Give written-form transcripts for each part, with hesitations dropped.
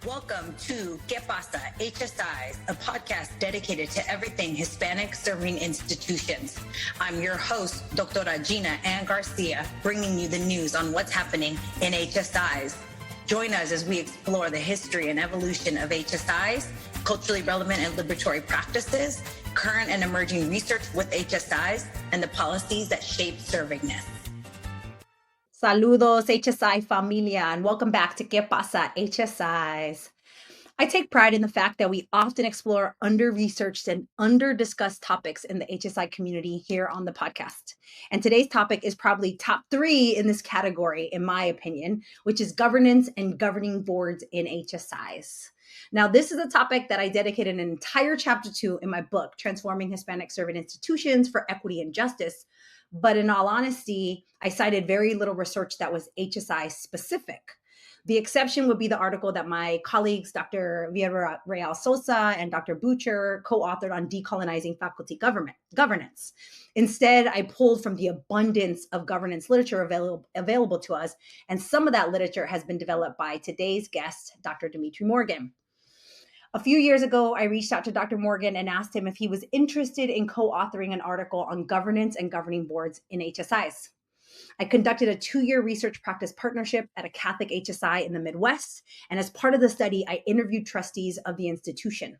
Welcome to ¿Qué pasa? HSIs, a podcast dedicated to everything Hispanic Serving Institutions. I'm your host, Dr. Gina Ann Garcia, bringing you the news on what's happening in HSIs. Join us as we explore the history and evolution of HSIs, culturally relevant and liberatory practices, current and emerging research with HSIs, and the policies that shape servingness. Saludos, HSI familia, and welcome back to ¿Qué pasa? HSIs. I take pride in the fact that we often explore under-researched and under-discussed topics in the HSI community here on the podcast. And today's topic is probably top 3 in this category, in my opinion, which is governance and governing boards in HSIs. Now, this is a topic that I dedicated an entire chapter to in my book, Transforming Hispanic Serving Institutions for Equity and Justice. But in all honesty, I cited very little research that was HSI specific. The exception would be the article that my colleagues, Dr. Villarreal Sosa and Dr. Butcher, co-authored on decolonizing faculty governance. Instead, I pulled from the abundance of governance literature available to us, and some of that literature has been developed by today's guest, Dr. Demetri Morgan. A few years ago, I reached out to Dr. Morgan and asked him if he was interested in co-authoring an article on governance and governing boards in HSIs. I conducted a 2-year research practice partnership at a Catholic HSI in the Midwest, and as part of the study, I interviewed trustees of the institution.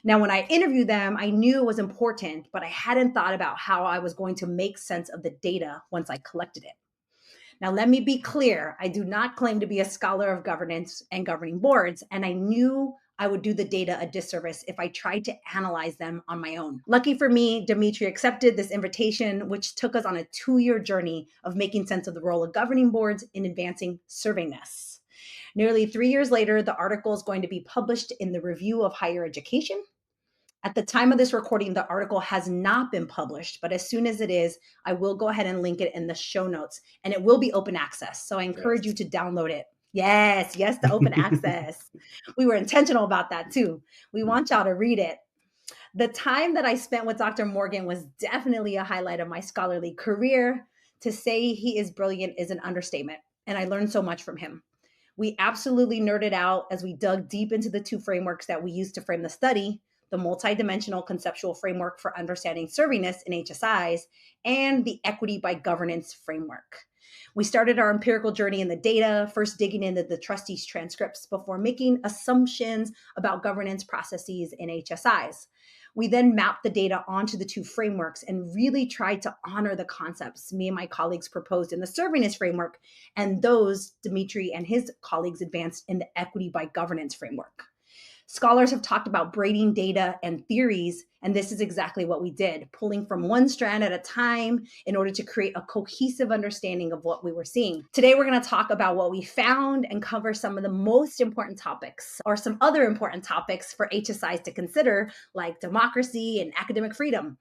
Now, when I interviewed them, I knew it was important, but I hadn't thought about how I was going to make sense of the data once I collected it. Now, let me be clear. I do not claim to be a scholar of governance and governing boards, and I knew I would do the data a disservice if I tried to analyze them on my own. Lucky for me, Demetri accepted this invitation, which took us on a 2-year journey of making sense of the role of governing boards in advancing servingness. Nearly 3 years later, the article is going to be published in the Review of Higher Education. At the time of this recording, the article has not been published, but as soon as it is, I will go ahead and link it in the show notes, and it will be open access. So I encourage you to download it. Yes, the open access. We were intentional about that too. We want y'all to read it. The time that I spent with Dr. Morgan was definitely a highlight of my scholarly career. To say he is brilliant is an understatement, and I learned so much from him. We absolutely nerded out as we dug deep into the 2 frameworks that we used to frame the study, the multidimensional conceptual framework for understanding servingness in HSIs, and the equity by governance framework. We started our empirical journey in the data, first digging into the trustees' transcripts before making assumptions about governance processes in HSIs. We then mapped the data onto the 2 frameworks and really tried to honor the concepts me and my colleagues proposed in the servingness framework and those Demetri and his colleagues advanced in the equity by governance framework. Scholars have talked about braiding data and theories, and this is exactly what we did, pulling from one strand at a time in order to create a cohesive understanding of what we were seeing. Today, we're going to talk about what we found and cover some of the most important topics, or some other important topics for HSIs to consider, like democracy and academic freedom.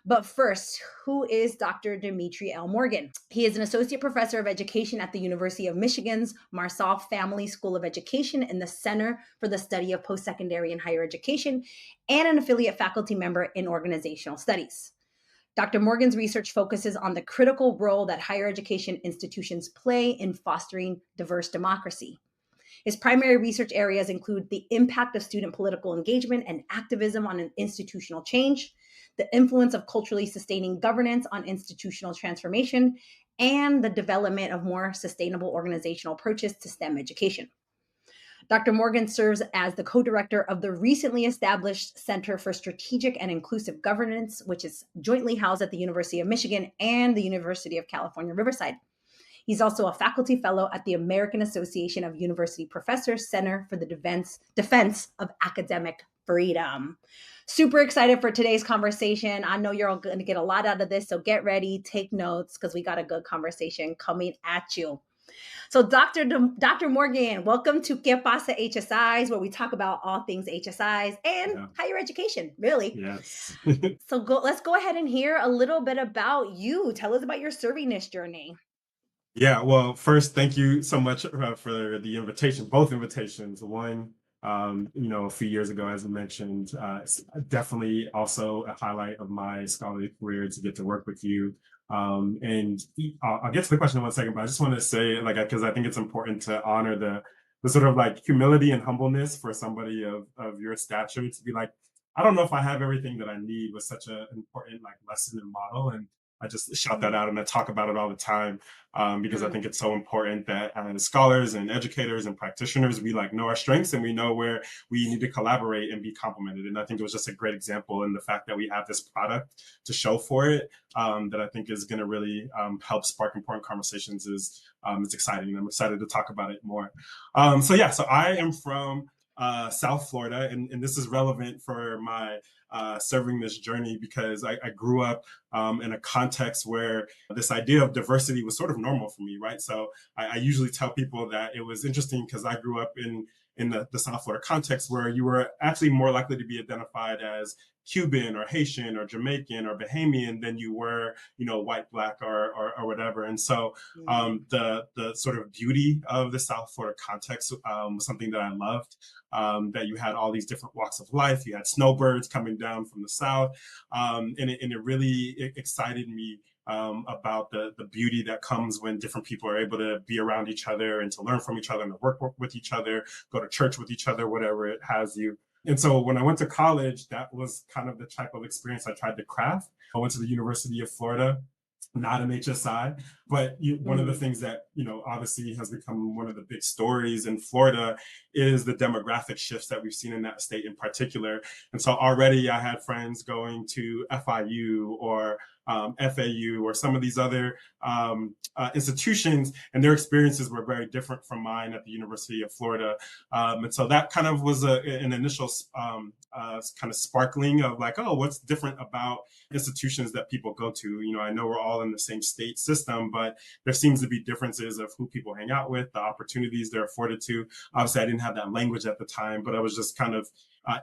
But first, who is Dr. Demetri L. Morgan? He is an associate professor of education at the University of Michigan's Marsal Family School of Education in the Center for the Study of Postsecondary and Higher Education, and an affiliate faculty member in organizational studies. Dr. Morgan's research focuses on the critical role that higher education institutions play in fostering diverse democracy. His primary research areas include the impact of student political engagement and activism on institutional change, the influence of culturally sustaining governance on institutional transformation, and the development of more sustainable organizational approaches to STEM education. Dr. Morgan serves as the co-director of the recently established Center for Strategic and Inclusive Governance, which is jointly housed at the University of Michigan and the University of California, Riverside. He's also a faculty fellow at the American Association of University Professors Center for the Defense of Academic Freedom. Super excited for today's conversation. I know you're all going to get a lot out of this, so get ready, take notes, because we got a good conversation coming at you. So Dr. Morgan, welcome to ¿Qué pasa? HSIs, where we talk about all things HSIs and higher education, really. Yes. So let's go ahead and hear a little bit about you. Tell us about your servingness journey. Yeah, well, first, thank you so much for the invitation, both invitations. One, a few years ago, as I mentioned, it's definitely also a highlight of my scholarly career to get to work with you. And I'll get to the question in one second, but I just want to say, because I think it's important to honor the the sort of like humility and humbleness for somebody of your stature to be like, I don't know if I have everything that I need was such an important like lesson and model. And I just shout that Mm, out and I talk about it all the time because I mm, think it's so important that as scholars and educators and practitioners, we like know our strengths and we know where we need to collaborate and be complemented. And I think it was just a great example in the fact that we have this product to show for it that I think is going to really help spark important conversations. Is it's exciting. And I'm excited to talk about it more. So I am yes. from South Florida, and this is relevant for my serving this journey because I grew up in a context where this idea of diversity was sort of normal for me, right? So I usually tell people that it was interesting because I grew up in the South Florida context where you were actually more likely to be identified as Cuban or Haitian or Jamaican or Bahamian than you were, white, black, or whatever. And so Mm, the sort of beauty of the South Florida context was something that I loved. That you had all these different walks of life. You had snowbirds coming down from the south, and it really excited me about the beauty that comes when different people are able to be around each other and to learn from each other and to work with each other, go to church with each other, whatever it has you. And so when I went to college, that was kind of the type of experience I tried to craft. I went to the University of Florida, not an HSI, but one of the mm, things that obviously has become one of the big stories in Florida is the demographic shifts that we've seen in that state in particular. And so already I had friends going to FIU or FAU or some of these other institutions, and their experiences were very different from mine at the University of Florida. And so that kind of was an initial kind of sparkling of like, oh, what's different about institutions that people go to? I know we're all in the same state system, but there seems to be differences of who people hang out with, the opportunities they're afforded to. Obviously, I didn't have that language at the time, but I was just kind of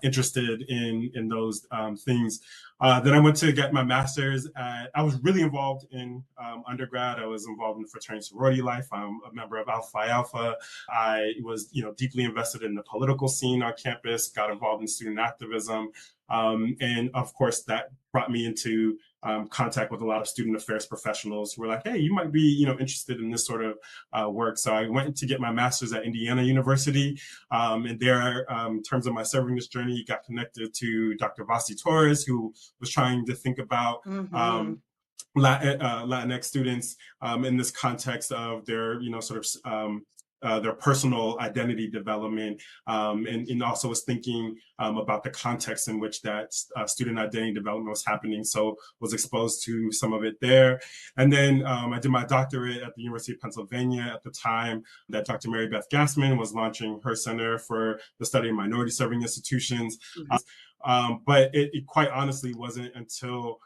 interested in those things. Then I went to get my master's. I was really involved in undergrad. I was involved in fraternity sorority life. I'm a member of Alpha Phi Alpha. I was, deeply invested in the political scene on campus. Got involved in student activism, and of course that brought me into contact with a lot of student affairs professionals who were like, "Hey, you might be, interested in this sort of work." So I went to get my master's at Indiana University, and there, in terms of my serving-ness journey, got connected to Dr. Vasi Torres, who was trying to think about mm-hmm. Latinx students in this context of their, sort of their personal identity development, and also was thinking about the context in which that student identity development was happening. So was exposed to some of it there. And then I did my doctorate at the University of Pennsylvania at the time that Dr. Mary Beth Gassman was launching her Center for the Study of Minority Serving Institutions. But it quite honestly wasn't until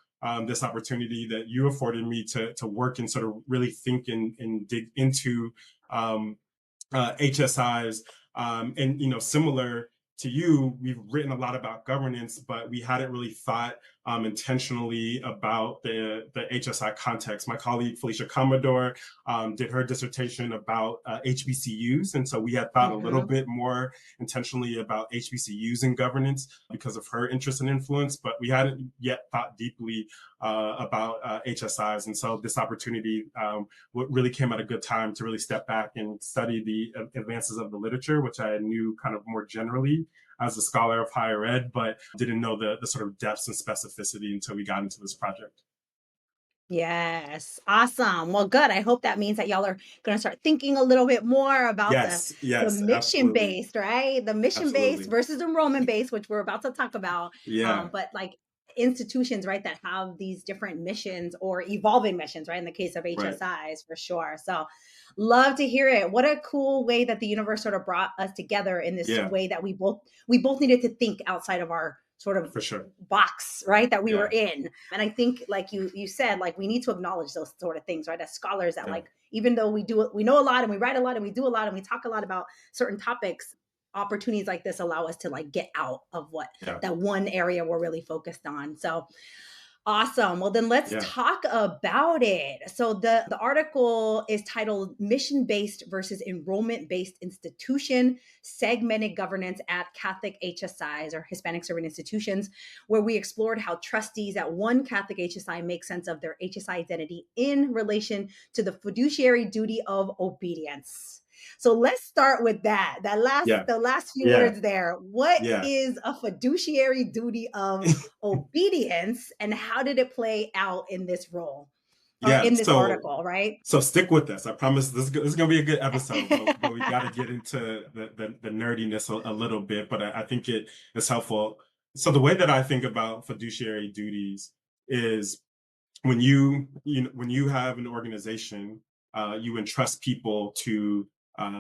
this opportunity that you afforded me to work and sort of really think and dig into HSIs. And similar to you, we've written a lot about governance, but we hadn't really thought intentionally about the HSI context. My colleague Felicia Commodore did her dissertation about HBCUs, and so we had thought a little Mm-hmm. bit more intentionally about HBCUs and governance because of her interest and influence, but we hadn't yet thought deeply about HSIs. And so this opportunity really came at a good time to really step back and study the advances of the literature, which I knew kind of more generally as a scholar of higher ed, but didn't know the sort of depths and specificity until we got into this project. Yes, awesome. Well, good. I hope that means that y'all are gonna start thinking a little bit more about Yes, the yes, mission absolutely, based, right? The mission based absolutely. versus enrollment based, which we're about to talk about. Yeah, But like institutions, right, that have these different missions or evolving missions, right? In the case of right. HSIs, for sure. So, love to hear it. What a cool way that the universe sort of brought us together in this Yeah, way that we both needed to think outside of our sort of for sure. box, right, that we were Yeah, in. And I think, like you said, like we need to acknowledge those sort of things, right, as scholars, that yeah, like even though we know a lot and we write a lot and we do a lot and we talk a lot about certain topics, opportunities like this allow us to like get out of what yeah, that one area we're really focused on. So awesome. Well, then let's yeah. talk about it. So the article is titled Mission-Based versus Enrollment-Based Institution, Segmented Governance at Catholic HSIs or Hispanic Serving Institutions, where we explored how trustees at one Catholic HSI make sense of their HSI identity in relation to the fiduciary duty of obedience. So let's start with that. Yeah. The last few Yeah. words there. What Yeah. is a fiduciary duty of obedience, and how did it play out in this role or Yeah. in this article, right? So stick with us. I promise this is going to be a good episode, but we got to get into the nerdiness a little bit. But I think it is helpful. So the way that I think about fiduciary duties is when you have an organization, you entrust people to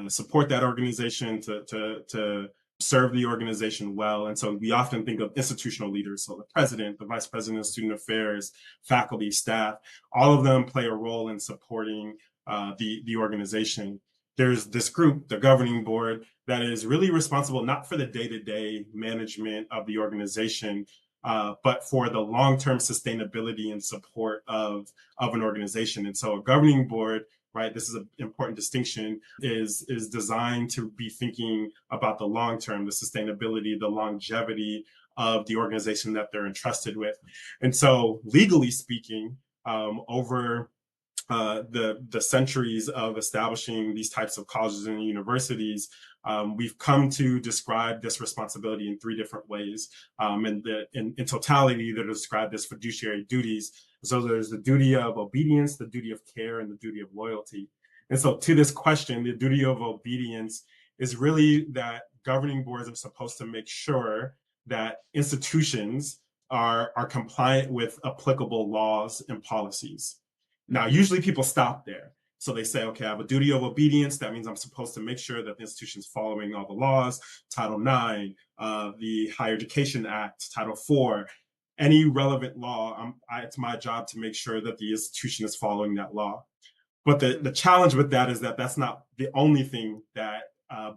support that organization, to serve the organization well. And so we often think of institutional leaders, so the president, the vice president of student affairs, faculty, staff, all of them play a role in supporting the organization. There's this group, the governing board, that is really responsible not for the day-to-day management of the organization, but for the long-term sustainability and support of an organization. And so a governing board, right, this is an important distinction, is designed to be thinking about the long term, the sustainability, the longevity of the organization that they're entrusted with. And so legally speaking, over the centuries of establishing these types of colleges and universities, we've come to describe this responsibility in three different ways. In totality, they're described as fiduciary duties. So there's the duty of obedience, the duty of care, and the duty of loyalty. And so to this question, the duty of obedience is really that governing boards are supposed to make sure that institutions are compliant with applicable laws and policies. Now, usually people stop there. So they say, okay, I have a duty of obedience. That means I'm supposed to make sure that the institution's following all the laws, Title IX, the Higher Education Act, Title IV, any relevant law. It's my job to make sure that the institution is following that law. But the challenge with that is that that's not the only thing that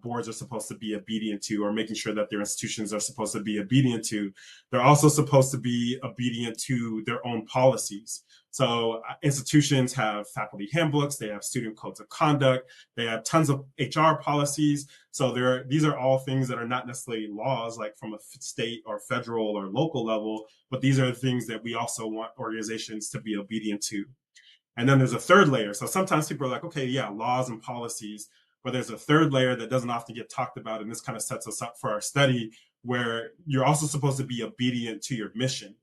boards are supposed to be obedient to, or making sure that their institutions are supposed to be obedient to. They're also supposed to be obedient to their own policies. So institutions have faculty handbooks, they have student codes of conduct, they have tons of HR policies. So these are all things that are not necessarily laws, like from a state or federal or local level, but these are the things that we also want organizations to be obedient to. And then there's a third layer. So sometimes people are like, okay, yeah, laws and policies, but there's a third layer that doesn't often get talked about. And this kind of sets us up for our study, where you're also supposed to be obedient to your mission.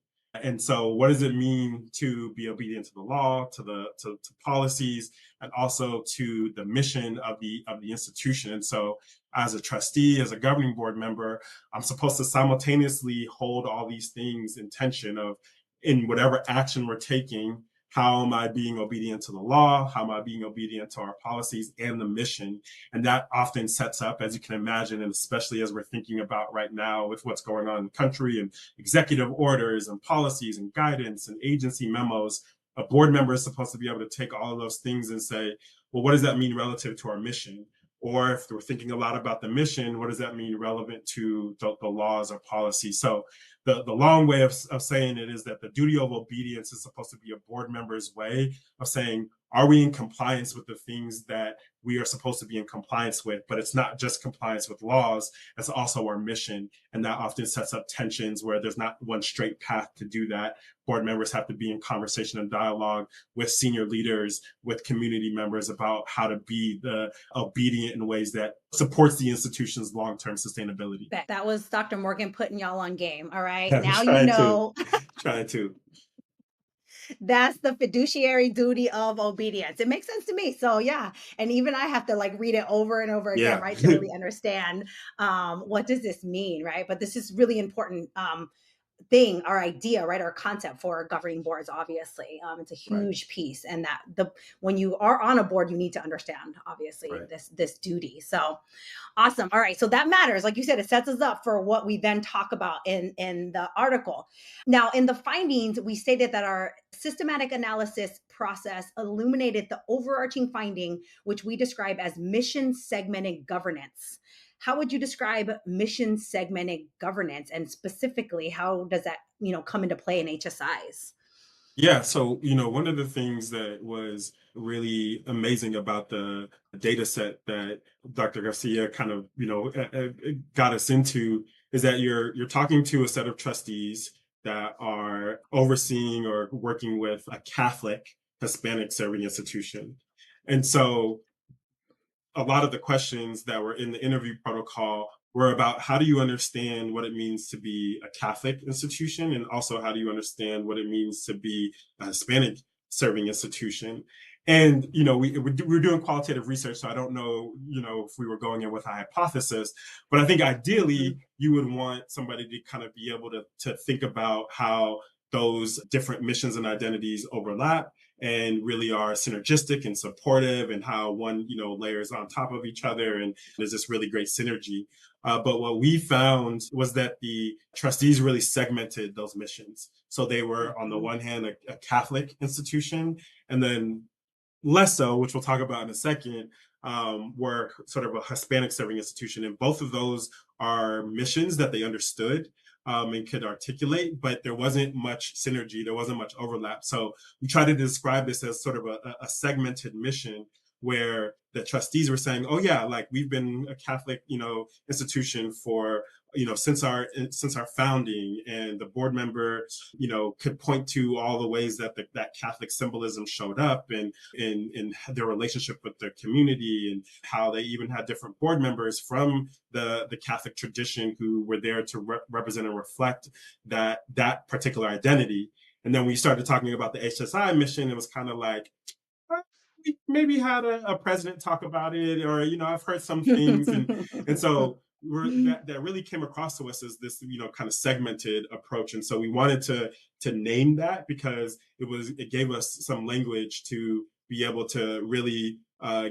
And so what does it mean to be obedient to the law, to policies, and also to the mission of the institution? And so as a trustee, as a governing board member, I'm supposed to simultaneously hold all these things in tension of, in whatever action we're taking, how am I being obedient to the law? How am I being obedient to our policies and the mission? And that often sets up, as you can imagine, and especially as we're thinking about right now with what's going on in the country and executive orders and policies and guidance and agency memos, a board member is supposed to be able to take all of those things and say, well, what does that mean relative to our mission? Or if we're thinking a lot about the mission, what does that mean relevant to the laws or policies? So the long way of saying it is that the duty of obedience is supposed to be a board member's way of saying, are we in compliance with the things that we are supposed to be in compliance with? But it's not just compliance with laws, it's also our mission. And that often sets up tensions where there's not one straight path to do that. Board members have to be in conversation and dialogue with senior leaders, with community members about how to be the obedient in ways that supports the institution's long-term sustainability. That was Dr. Morgan putting y'all on game. All right. I'm Now you trying to, know trying to. that's the fiduciary duty of obedience. It makes sense to me. So yeah. And even I have to like read it over and over again, Yeah. right? To really understand what does this mean, right? But this is really important thing, our idea, right, our concept for governing boards. Obviously, it's a Right. huge piece, and that the when you are on a board, you need to understand obviously Right. this duty. So awesome. All right, so that matters. Like you said, it sets us up for what we then talk about in the article. Now, in the findings, we stated that our systematic analysis process illuminated the overarching finding, which we describe as mission segmented governance. How would you describe mission segmented governance, and specifically how does that come into play in HSIs? Yeah, so one of the things that was really amazing about the data set that Dr. Garcia kind of got us into is that you're talking to a set of trustees that are overseeing or working with a Catholic Hispanic Serving Institution. And so a lot of the questions that were in the interview protocol were about how do you understand what it means to be a Catholic institution, and also how do you understand what it means to be a Hispanic serving institution. And we were doing qualitative research, so I don't know if we were going in with a hypothesis, but I think Mhm. ideally you would want somebody to kind of be able to think about how those different missions and identities overlap and really are synergistic and supportive, and how one layers on top of each other, and there's this really great synergy. But what we found was that the trustees really segmented those missions. So they were, on the Mhm. one hand, a Catholic institution, and then less so, which we'll talk about in a second, were sort of a Hispanic serving institution. And both of those are missions that they understood and could articulate, but there wasn't much synergy, there wasn't much overlap. So we try to describe this as sort of a segmented mission, where the trustees were saying, oh yeah, like we've been a Catholic institution for since our founding, and the board member could point to all the ways that that Catholic symbolism showed up, and in their relationship with the community, and how they even had different board members from the Catholic tradition who were there to represent and reflect that particular identity. And then we started talking about the HSI mission. It was kind of like, we maybe had a president talk about it, or I've heard some things, and so that really came across to us as this kind of segmented approach. And so we wanted to name that, because it gave us some language to be able to really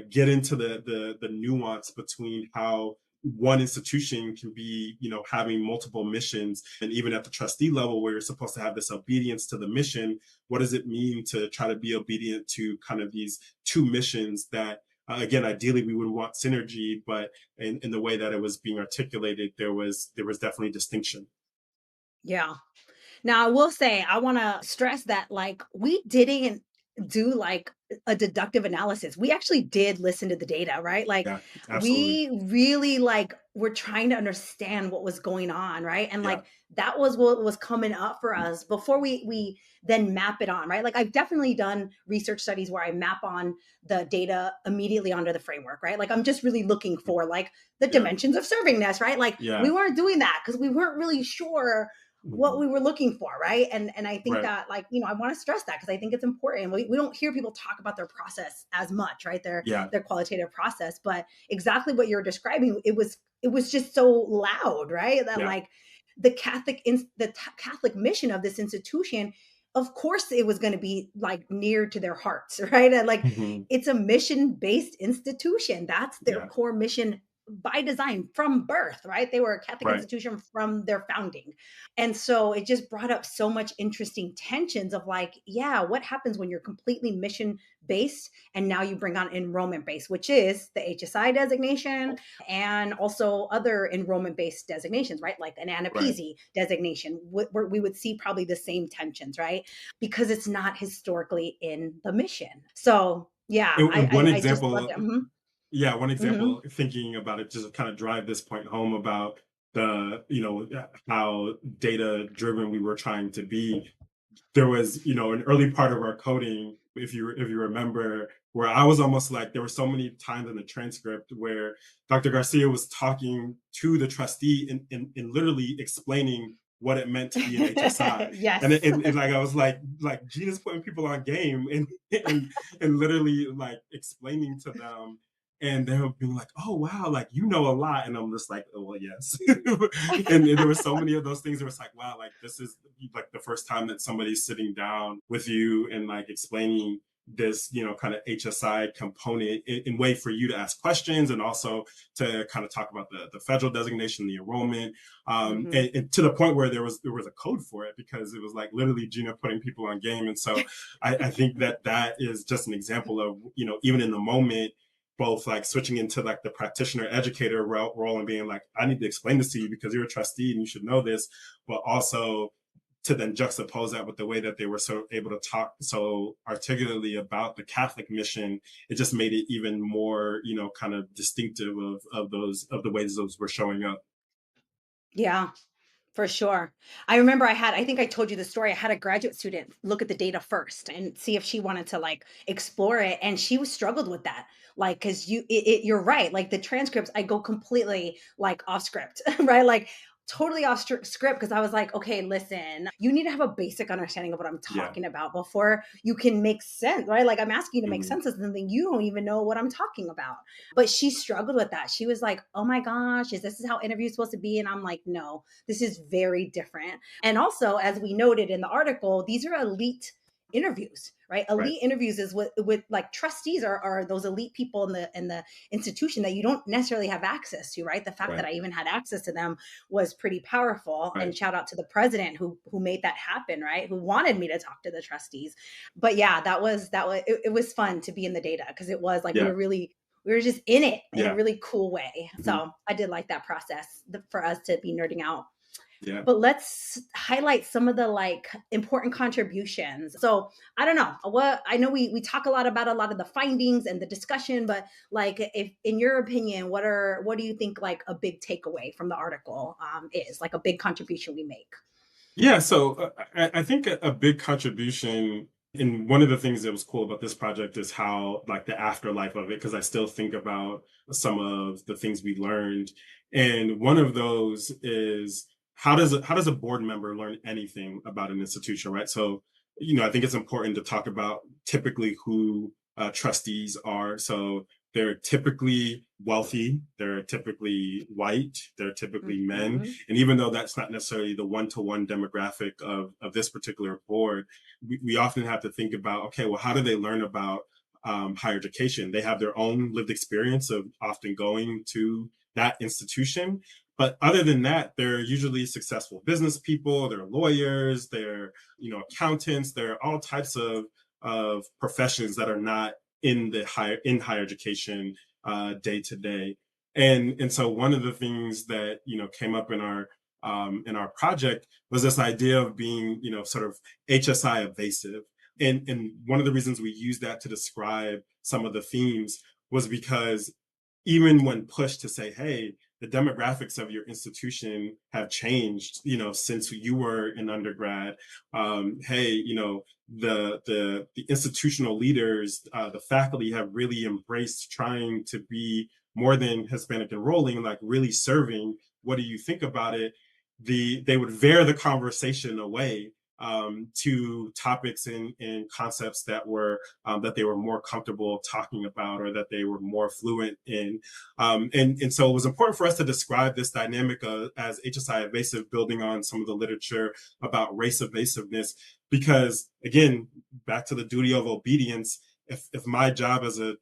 get into the nuance between how one institution can be having multiple missions, and even at the trustee level, where you're supposed to have this obedience to the mission, what does it mean to try to be obedient to kind of these two missions that, again, ideally we would want synergy, but in the way that it was being articulated, there was definitely distinction. Yeah. Now, I will say, I wanna stress that, like, we didn't do, like, a deductive analysis. We actually did listen to the data, right? Like, Yeah, absolutely. we really, like, were trying to understand what was going on, right? And, Yeah. like, that was what was coming up for us before we then map it on, right? Like, I've definitely done research studies where I map on the data immediately onto the framework, right? Like, I'm just really looking for, like, the Yeah. dimensions of servingness, right? Like, we Yeah. weren't doing that because we weren't really sure what Mhm. we were looking for, right? And I think Right. that, like, I want to stress that because I think it's important. We don't hear people talk about their process as much, right? Yeah. Their qualitative process. But exactly what you're describing, it was just so loud, right? That, Yeah. like, the Catholic mission of this institution, of course it was going to be, like, near to their hearts, right? And, like, Mhm. it's a mission-based institution. That's their Yeah. core mission by design from birth, right? They were a Catholic Right. institution from their founding. And so it just brought up so much interesting tensions of, like, yeah, what happens when you're completely mission based and now you bring on enrollment based, which is the HSI designation and also other enrollment based designations, right? Like an Right. ANAPISI designation, where we would see probably the same tensions, right? Because it's not historically in the mission. So yeah, And one I just love example, it. Mhm, yeah, one mhm. example, thinking about it, just to kind of drive this point home about how data driven we were trying to be. There was an early part of our coding, if you remember, where I was almost like, there were so many times in the transcript where Dr. Garcia was talking to the trustee and literally explaining what it meant to be an HSI. And, Yes. like I was like Jesus putting people on game, and and literally like explaining to them, and they were being like, oh wow, like you know a lot. And I'm just like, oh well, yes. And there were so many of those things where it's like, wow, like this is like the first time that somebody's sitting down with you and like explaining this kind of HSI component in way for you to ask questions, and also to kind of talk about the federal designation, the enrollment, Mhm. and to the point where there was a code for it, because it was like literally Gina putting people on game. And so I think that is just an example of even in the moment, both like switching into like the practitioner educator role and being like, I need to explain this to you because you're a trustee and you should know this, but also to then juxtapose that with the way that they were so able to talk so articulately about the Catholic mission. It just made it even more, kind of distinctive of the ways those were showing up. Yeah. For sure. I remember I think I told you the story. I had a graduate student look at the data first and see if she wanted to like explore it. And she was struggled with that. Like, cause you're right. Like the transcripts, I go completely like off script, right? Like totally off script. Cause I was like, okay, listen, you need to have a basic understanding of what I'm Yeah. talking about before you can make sense, right? Like I'm asking you to make Mhm. sense of something you don't even know what I'm talking about. But she struggled with that. She was like, oh my gosh, is this is how interviews supposed to be? And I'm like, no, this is very different. And also, as we noted in the article, these are elite interviews, right? Right. Elite interviews is with like trustees are those elite people in the institution that you don't necessarily have access to, right? The fact that Right. I even had access to them was pretty powerful. Right. And shout out to the president who made that happen, right? Who wanted me to talk to the trustees. But yeah, that was it was fun to be in the data because it was like Yeah. we were just in it in a Yeah. really cool way. Mhm. So I did like that process for us to be nerding out. Yeah. But let's highlight some of the like important contributions. So I don't know what I know we talk a lot about a lot of the findings and the discussion, but like if in your opinion, what do you think like a big takeaway from the article is like a big contribution we make? Yeah, so I think a big contribution, and one of the things that was cool about this project is how, like, the afterlife of it, because I still think about some of the things we learned, and one of those is how does a board member learn anything about an institution, right? So, I think it's important to talk about typically who trustees are. So they're typically wealthy, they're typically white, they're typically men, Mhm. and even though that's not necessarily the one-to-one demographic of this particular board, we often have to think about, okay, well, how do they learn about higher education? They have their own lived experience of often going to that institution. But other than that, they're usually successful business people, they're lawyers, they're, accountants, they're all types of professions that are not in higher education day to day. And so one of the things that came up in our project was this idea of being sort of HSI evasive. And one of the reasons we used that to describe some of the themes was because even when pushed to say, hey, the demographics of your institution have changed, since you were an undergrad. Hey, the institutional leaders, the faculty have really embraced trying to be more than Hispanic enrolling, like really serving. What do you think about it? They would veer the conversation away to topics and concepts that they were more comfortable talking about or that they were more fluent in. And so it was important for us to describe this dynamic as HSI evasive, building on some of the literature about race evasiveness, because again, back to the duty of obedience. If my job as a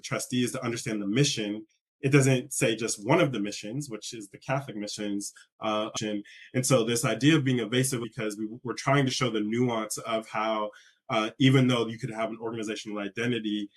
trustee is to understand the mission, it doesn't say just one of the missions, which is the Catholic missions. And so this idea of being evasive, because we're trying to show the nuance of how, even though you could have an organizational identity,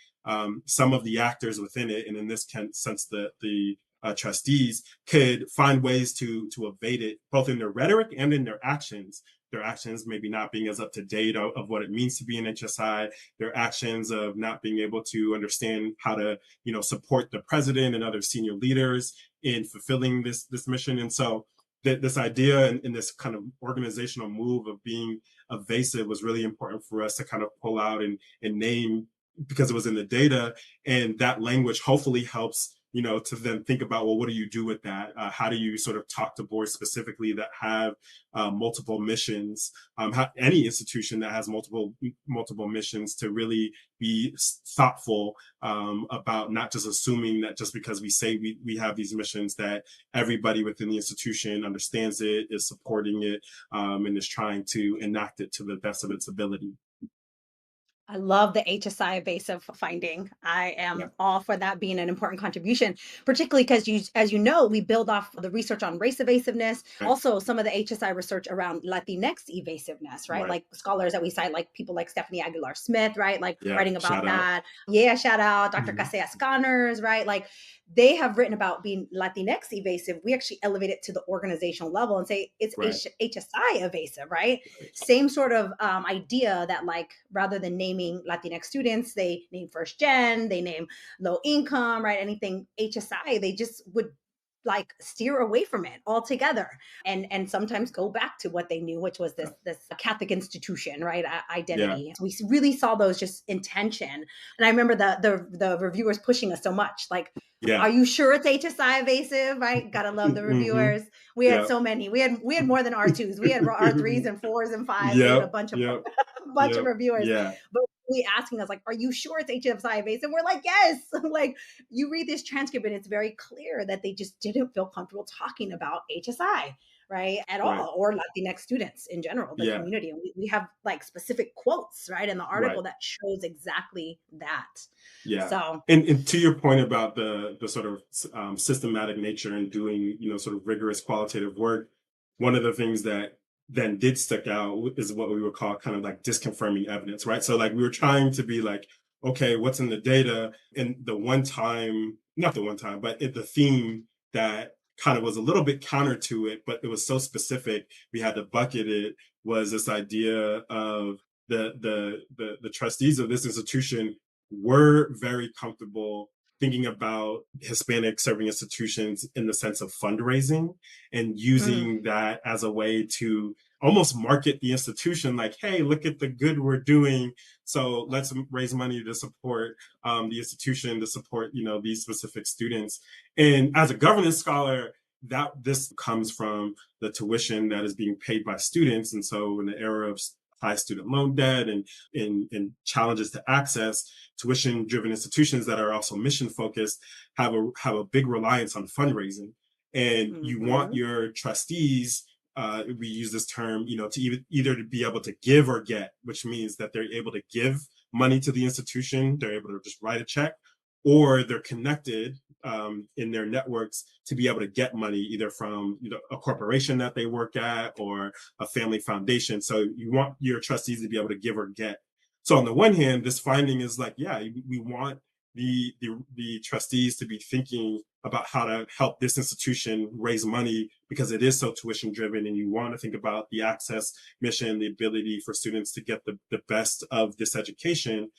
some of the actors within it, and in this sense, the trustees could find ways to evade it, both in their rhetoric and in their actions. Their actions maybe not being as up to date of what it means to be an HSI. Their actions of not being able to understand how to, support the president and other senior leaders in fulfilling this mission. And so this idea and this kind of organizational move of being evasive was really important for us to kind of pull out and name, because it was in the data, and that language hopefully helps to then think about, well, what do you do with that? How do you sort of talk to boards specifically that have multiple missions? Any institution that has multiple missions, to really be thoughtful about not just assuming that just because we say we have these missions, that everybody within the institution understands it, is supporting it, and is trying to enact it to the best of its ability. I love the HSI evasive finding. I Yeah. am all for that being an important contribution, particularly because as you know, we build off the research on race evasiveness, Right. also some of the HSI research around Latinx evasiveness, right? Right. Like scholars that we cite, like people like Stephanie Aguilar Smith, right? Like Yeah. writing about Shout out. that. Yeah, shout out Dr. Mhm. Casillas Connors, right? Like they have written about being Latinx evasive. We actually elevate it to the organizational level and say it's Right. HSI evasive, right? Right. Same sort of idea that like rather than naming Latinx students, they name first gen, they name low income, right? Anything HSI, they just would like steer away from it altogether, and sometimes go back to what they knew, which was Yeah. this Catholic institution, right? Yeah. Identity. We really saw those just intention. And I remember the reviewers pushing us so much, like, Yeah. are you sure it's HSI evasive? Right? Gotta love the Hmm. reviewers. We had Yeah. so many. We had more than R2s. We had R3s and fours and fives. We had a Yep. bunch of Yep. a bunch of Yep. reviewers. Yeah. But really asking us, like, are you sure it's HSI evasive? We're like, yes. Like, you read this transcript and it's very clear that they just didn't feel comfortable talking about HSI, right, at Right. all, or Latinx students in general, the Yeah. community. And we have like specific quotes, right, in the Right. article that shows exactly that. Yeah. So, And to your point about the sort of systematic nature and doing, sort of rigorous qualitative work, one of the things that then did stick out is what we would call kind of like disconfirming evidence, right? So like we were trying to be like, okay, what's in the data? And the one time, not the one time, but the theme that kind of was a little bit counter to it, but it was so specific, we had to bucket it, was this idea of the trustees of this institution were very comfortable thinking about Hispanic serving institutions in the sense of fundraising and mm, using that as a way to almost market the institution like, hey, look at the good we're doing. So let's raise money to support the institution, to support, these specific students. And as a governance scholar, that this comes from the tuition that is being paid by students. And so in the era of high student loan debt and challenges to access, tuition driven institutions that are also mission focused have a big reliance on fundraising, and you want mhm, your trustees, we use this term, to either to be able to give or get, which means that they're able to give money to the institution, they're able to just write a check, or they're connected in their networks to be able to get money either from a corporation that they work at or a family foundation. So you want your trustees to be able to give or get. So on the one hand, this finding is like, yeah, we want the trustees to be thinking about how to help this institution raise money because it is so tuition driven, and you want to think about the access mission, the ability for students to get the best of this education.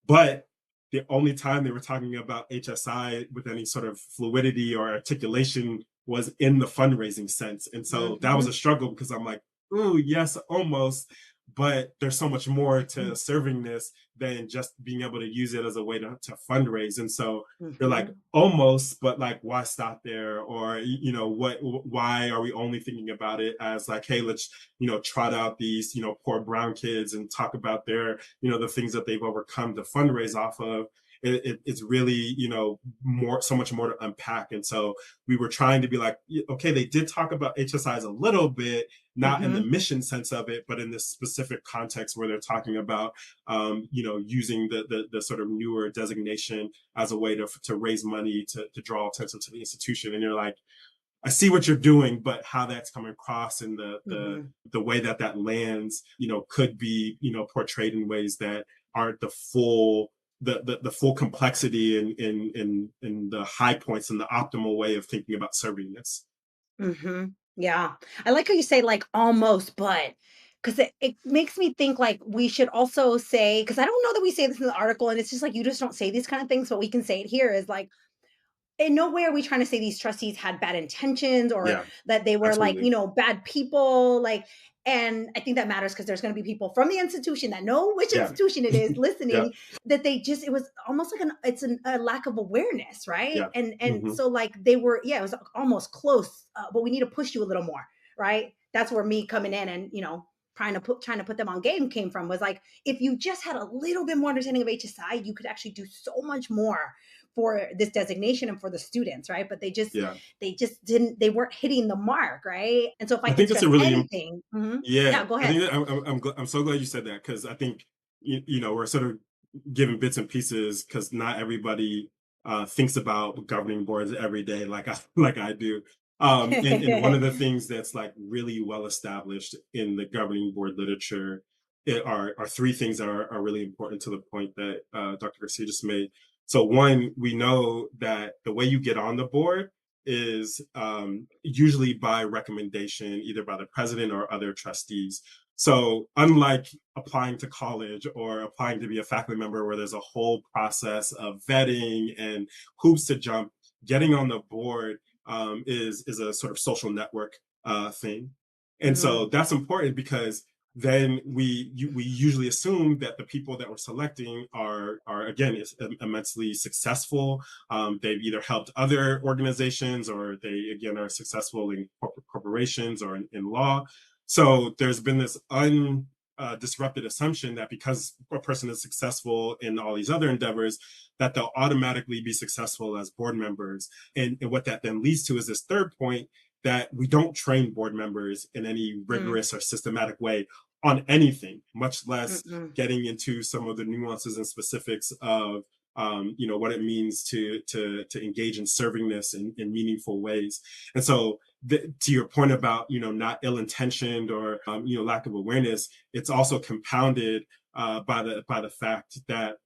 But the only time they were talking about HSI with any sort of fluidity or articulation was in the fundraising sense. And so that was a mhm, struggle because I'm like, ooh, yes, almost. But there's so much more to mhm, serving this than just being able to use it as a way to fundraise. And so they're like, mhm, almost, but like, why stop there? Or, why are we only thinking about it as like, hey, let's, trot out these, poor brown kids and talk about their, the things that they've overcome to fundraise off of. It's really, so much more to unpack. And so we were trying to be like, okay, they did talk about HSIs a little bit, not in the mhm, mission sense of it, but in this specific context where they're talking about, using the sort of newer designation as a way to raise money to draw attention to the institution. And you're like, I see what you're doing, but how that's coming across and mhm. the way that lands, could be, portrayed in ways that aren't the full complexity and the high points and the optimal way of thinking about servingness. Yeah. I like how you say, like, almost, but because it makes me think like we should also say, because I don't know that we say this in the article, and it's just like you just don't say these kind of things, but we can say it here is like, in no way are we trying to say these trustees had bad intentions or Yeah, that they were like, absolutely. bad people. Like, and I think that matters because there's going to be people from the institution that know which Yeah. institution it is Yeah. listening, that they just, it was almost like a lack of awareness, right? Yeah. And Hmm. so like they were, yeah, it was almost close, but we need to push you a little more, right? That's where me coming in and, trying to put them on game came from, was like, if you just had a little bit more understanding of HSI, you could actually do so much more for this designation and for the students, right? But Yeah. they just didn't, they weren't hitting the mark, right? And so if I I can think it's stress a really anything, mhm. Yeah, Yeah, go I ahead. think that I'm so glad you said that because I think we're sort of giving bits and pieces because not everybody thinks about governing boards every day like I like I do. And one of the things that's like really well established in the governing board literature are three things that are really important to the point that Dr. Garcia just made. So one, we know that the way you get on the board is usually by recommendation, either by the president or other trustees. So, unlike applying to college or applying to be a faculty member, where there's a whole process of vetting and hoops to jump, getting on the board is a sort of social network thing. And so Mm, that's important because then we usually assume that the people that we're selecting are again immensely successful. They've either helped other organizations or they again are successful in corporations or in law. So there's been this disrupted assumption that because a person is successful in all these other endeavors, that they'll automatically be successful as board members. And what that then leads to is this third point that we don't train board members in any mm, rigorous or systematic way on anything, much less mm-mm, getting into some of the nuances and specifics of what it means to engage in servingness in meaningful ways. And so to your point about not ill-intentioned or lack of awareness, it's also compounded by the fact that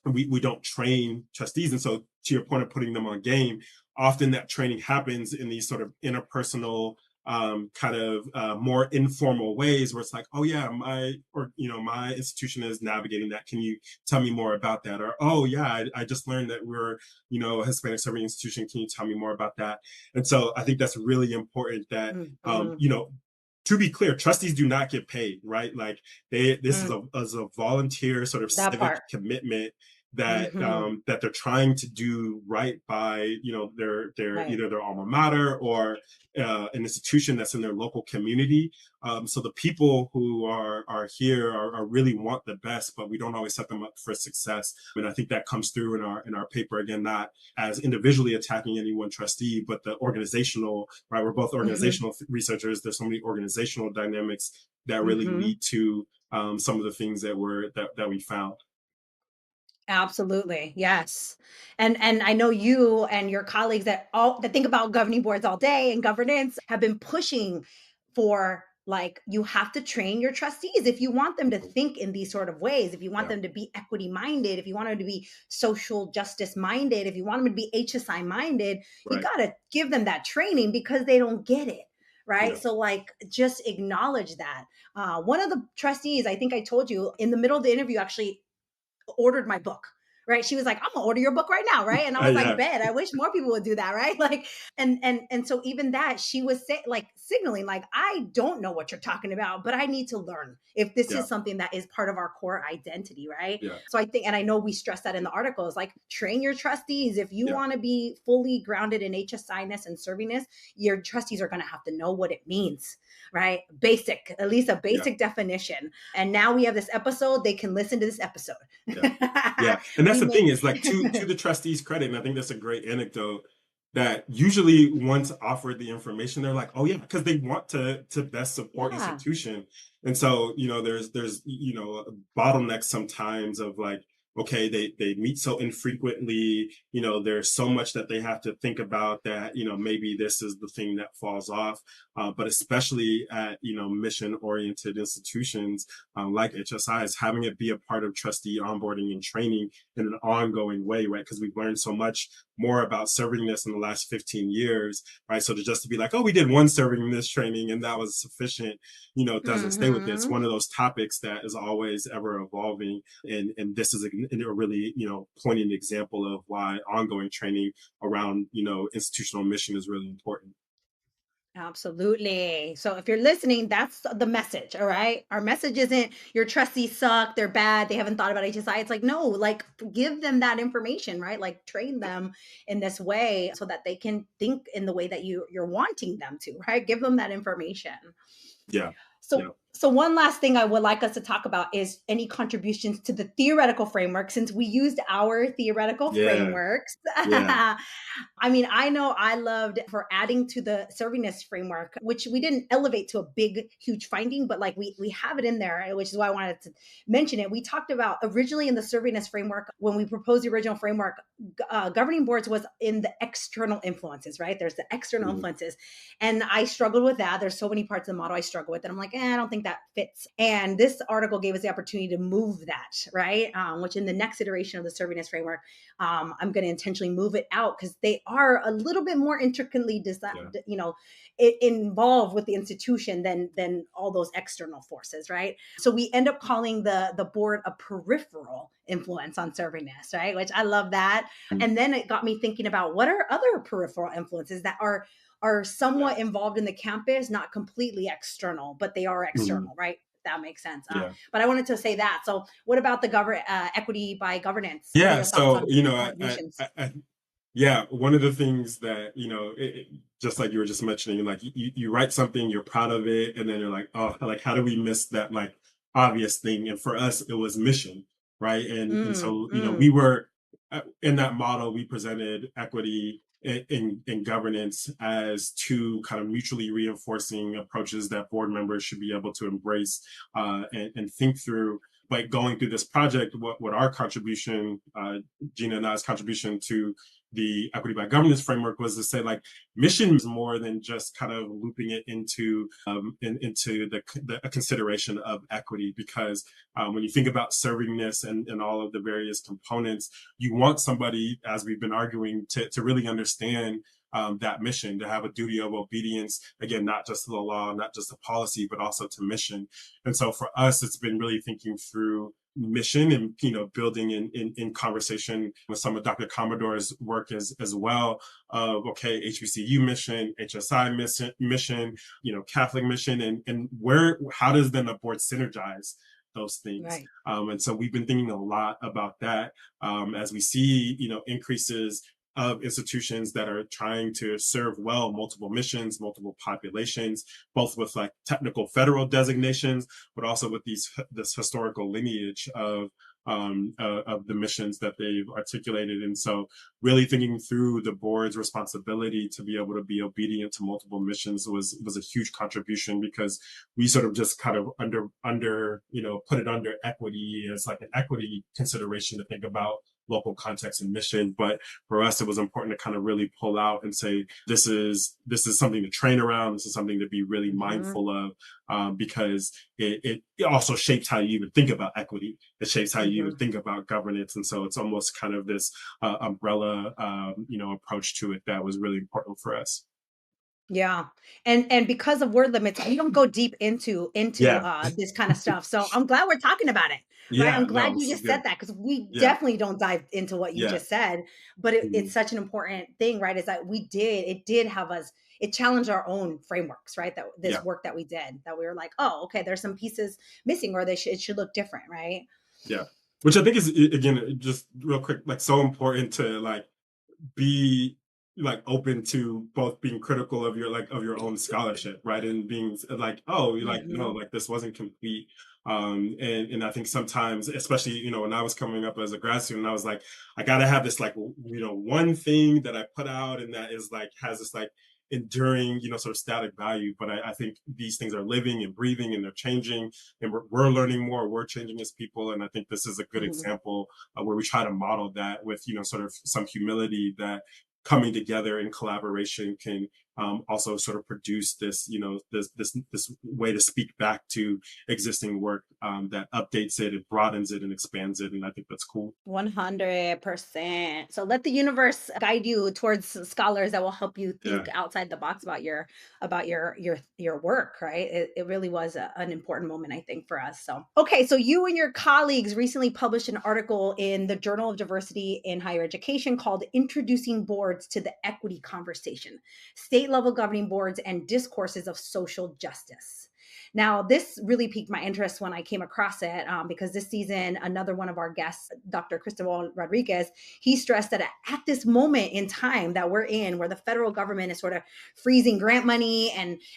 we don't train trustees. And so to your point of putting them on game, often that training happens in these sort of interpersonal kind of more informal ways where it's like, oh yeah, my institution is navigating that. Can you tell me more about that? Or oh yeah, I just learned that we're a Hispanic Serving Institution. Can you tell me more about that? And so I think that's really important that mm-mm, to be clear, trustees do not get paid, right? Like this is mm. a volunteer sort of That civic part. commitment that Hmm. that they're trying to do right by their Right. either their alma mater or an institution that's in their local community. So the people who are here are really want the best, but we don't always set them up for success. And I think that comes through in our paper again, not as individually attacking any one trustee, but the organizational, right? We're both Hmm. organizational researchers. There's so many organizational dynamics that really Hmm. lead to some of the things that we found. Absolutely. Yes. And I know you and your colleagues that think about governing boards all day and governance have been pushing for, like, you have to train your trustees if you want them to think in these sort of ways, if you want Yeah, them to be equity minded, if you want them to be social justice minded, if you want them to be HSI minded, you right. got to give them that training because they don't get it. Right. Yeah, So, like, just acknowledge that. One of the trustees, I think I told you in the middle of the interview, actually ordered my book. Right. She was like, I'm gonna order your book right now. Right. And I was like, yeah, bet, I wish more people would do that. Right. Like, and so even that, she was like signaling, like, I don't know what you're talking about, but I need to learn if this yeah, is something that is part of our core identity. Right. yeah, So I think, and I know we stress that in the article, is like, train your trustees. If you yeah, want to be fully grounded in HSI-ness and servingness, your trustees are going to have to know what it means. Right. Basic, at least a yeah, basic definition. And now we have this episode, they can listen to this episode. yeah. Yeah, and that's We the make thing is like to the trustees' credit, and I think that's a great anecdote that usually once offered the information, they're like, oh yeah, because they want to best support yeah. institution. And so, there's bottlenecks sometimes of like, okay, they meet so infrequently, there's so much that they have to think about that, maybe this is the thing that falls off. But especially at, mission oriented institutions like HSIs, having it be a part of trustee onboarding and training in an ongoing way, right? Because we've learned so much more about servingness in the last 15 years, right? So to be like, oh, we did one servingness training and that was sufficient, it doesn't stay with it. It's Hmm. one of those topics that is always ever evolving. And this is a really, poignant example of why ongoing training around, institutional mission is really important. Absolutely. So if you're listening, that's the message. All right. Our message isn't your trustees suck, they're bad, they haven't thought about HSI. It's like, no, like, give them that information, right? Like, train them in this way so that they can think in the way that you're wanting them to, right? Give them that information. Yeah. Yeah. So one last thing I would like us to talk about is any contributions to the theoretical framework, since we used our theoretical Yeah. frameworks. Yeah. I mean, I know I loved for adding to the servingness framework, which we didn't elevate to a big, huge finding, but like we have it in there, which is why I wanted to mention it. We talked about originally in the servingness framework, when we proposed the original framework, governing boards was in the external influences, right? There's the external Mhm. influences. And I struggled with that. There's so many parts of the model I struggle with. And I'm like, I don't think think that fits. And this article gave us the opportunity to move that, right? Which in the next iteration of the servingness framework, I'm going to intentionally move it out because they are a little bit more intricately designed, involved with the institution than all those external forces, right? So we end up calling the board a peripheral influence on servingness, right? Which I love that. And then it got me thinking about what are other peripheral influences that are somewhat involved in the campus, not completely external, but they are external, right? That makes sense. Yeah. But I wanted to say that. So, what about the equity by governance? What are Yeah. your thoughts So, on contributions? yeah, one of the things that, just like you were just mentioning, like you write something, you're proud of it, and then you're like, oh, like how do we miss that like obvious thing? And for us, it was mission, right? And Mm, so, we mm, were in that model, we presented equity in governance as two kind of mutually reinforcing approaches that board members should be able to embrace and think through. But going through this project, what our contribution, Gina and I's contribution to the equity by governance framework was to say like mission is more than just kind of looping it into the consideration of equity, because when you think about servingness and all of the various components, you want somebody, as we've been arguing, to really understand that mission, to have a duty of obedience, again, not just to the law, not just to policy, but also to mission. And so for us, it's been really thinking through mission and building in conversation with some of Dr. Commodore's work as well, of okay, HBCU mission, HSI mission, Catholic mission, and how does then the board synergize those things? right. And so we've been thinking a lot about that, as we see increases of institutions that are trying to serve well multiple missions, multiple populations, both with like technical federal designations, but also with this historical lineage of the missions that they've articulated. And so really thinking through the board's responsibility to be able to be obedient to multiple missions was a huge contribution, because we sort of just kind of under put it under equity as like an equity consideration to think about local context and mission. But for us, it was important to kind of really pull out and say, this is something to train around. This is something to be really Mm-hmm. mindful of, because it also shapes how you even think about equity. It shapes how you even Mm-hmm. think about governance. And so it's almost kind of this umbrella, approach to it that was really important for us. Yeah. And because of word limits, we don't go deep into Yeah. this kind of stuff. So I'm glad we're talking about it, right? I'm Yeah. glad No, you this is just said good. that because we Yeah. definitely don't dive into what you Yeah. just said, but it's Mhm. such an important thing, right? Is that it did have us, it challenged our own frameworks, right? That this Yeah. work that we did, that we were like, oh, okay, there's some pieces missing, or it should look different, right? Yeah. Which I think is, again, just real quick, like so important to like be like open to both being critical of your own scholarship, right? And being like, oh, you're like, no, Hmm. like this wasn't complete. And I think sometimes, especially, when I was coming up as a grad student, I was like, I gotta have this like, one thing that I put out and that is like has this like enduring, sort of static value. But I think these things are living and breathing and they're changing, and we're learning more, we're changing as people. And I think this is a good Hmm. example where we try to model that with, sort of some humility, that coming together in collaboration can also sort of produce this, this way to speak back to existing work, that updates it, it broadens it, and expands it. And I think that's cool. 100%. So let the universe guide you towards scholars that will help you think Yeah. outside the box about your work, right? It really was an important moment, I think, for us. So okay, so you and your colleagues recently published an article in the Journal of Diversity in Higher Education called Introducing Boards to the Equity Conversation: State Level Governing Boards and Discourses of Social Justice. Now, this really piqued my interest when I came across it, because this season, another one of our guests, Dr. Cristobal Rodriguez, he stressed that at this moment in time that we're in, where the federal government is sort of freezing grant money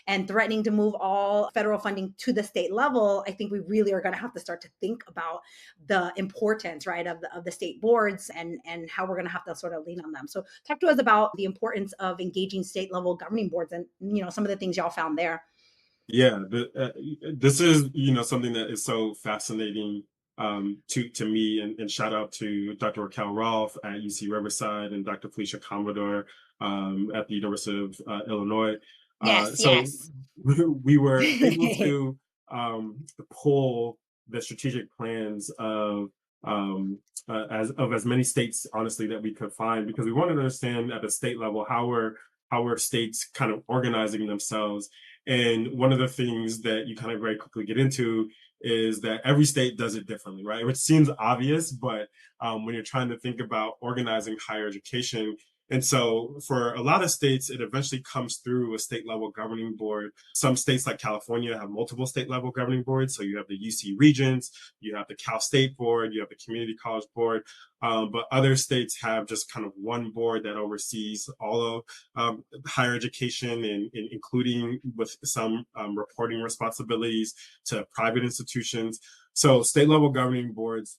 and threatening to move all federal funding to the state level, I think we really are going to have to start to think about the importance, right, of the state boards and how we're going to have to sort of lean on them. So, talk to us about the importance of engaging state level governing boards and some of the things y'all found there. Yeah, this is something that is so fascinating, to me, and shout out to Dr. Raquel Rolfe at UC Riverside and Dr. Felicia Commodore at the University of Illinois. Yes, So yes. we were able to. pull the strategic plans of as many states, honestly, that we could find, because we wanted to understand at the state level how are states kind of organizing themselves. And one of the things that you kind of very quickly get into is that every state does it differently, right? Which seems obvious, but when you're trying to think about organizing higher education, and so for a lot of states, it eventually comes through a state level governing board. Some states like California have multiple state level governing boards. So you have the UC Regents, you have the Cal State Board, you have the Community College Board. But other states have just kind of one board that oversees all of higher education, and including with some reporting responsibilities to private institutions. So state level governing boards,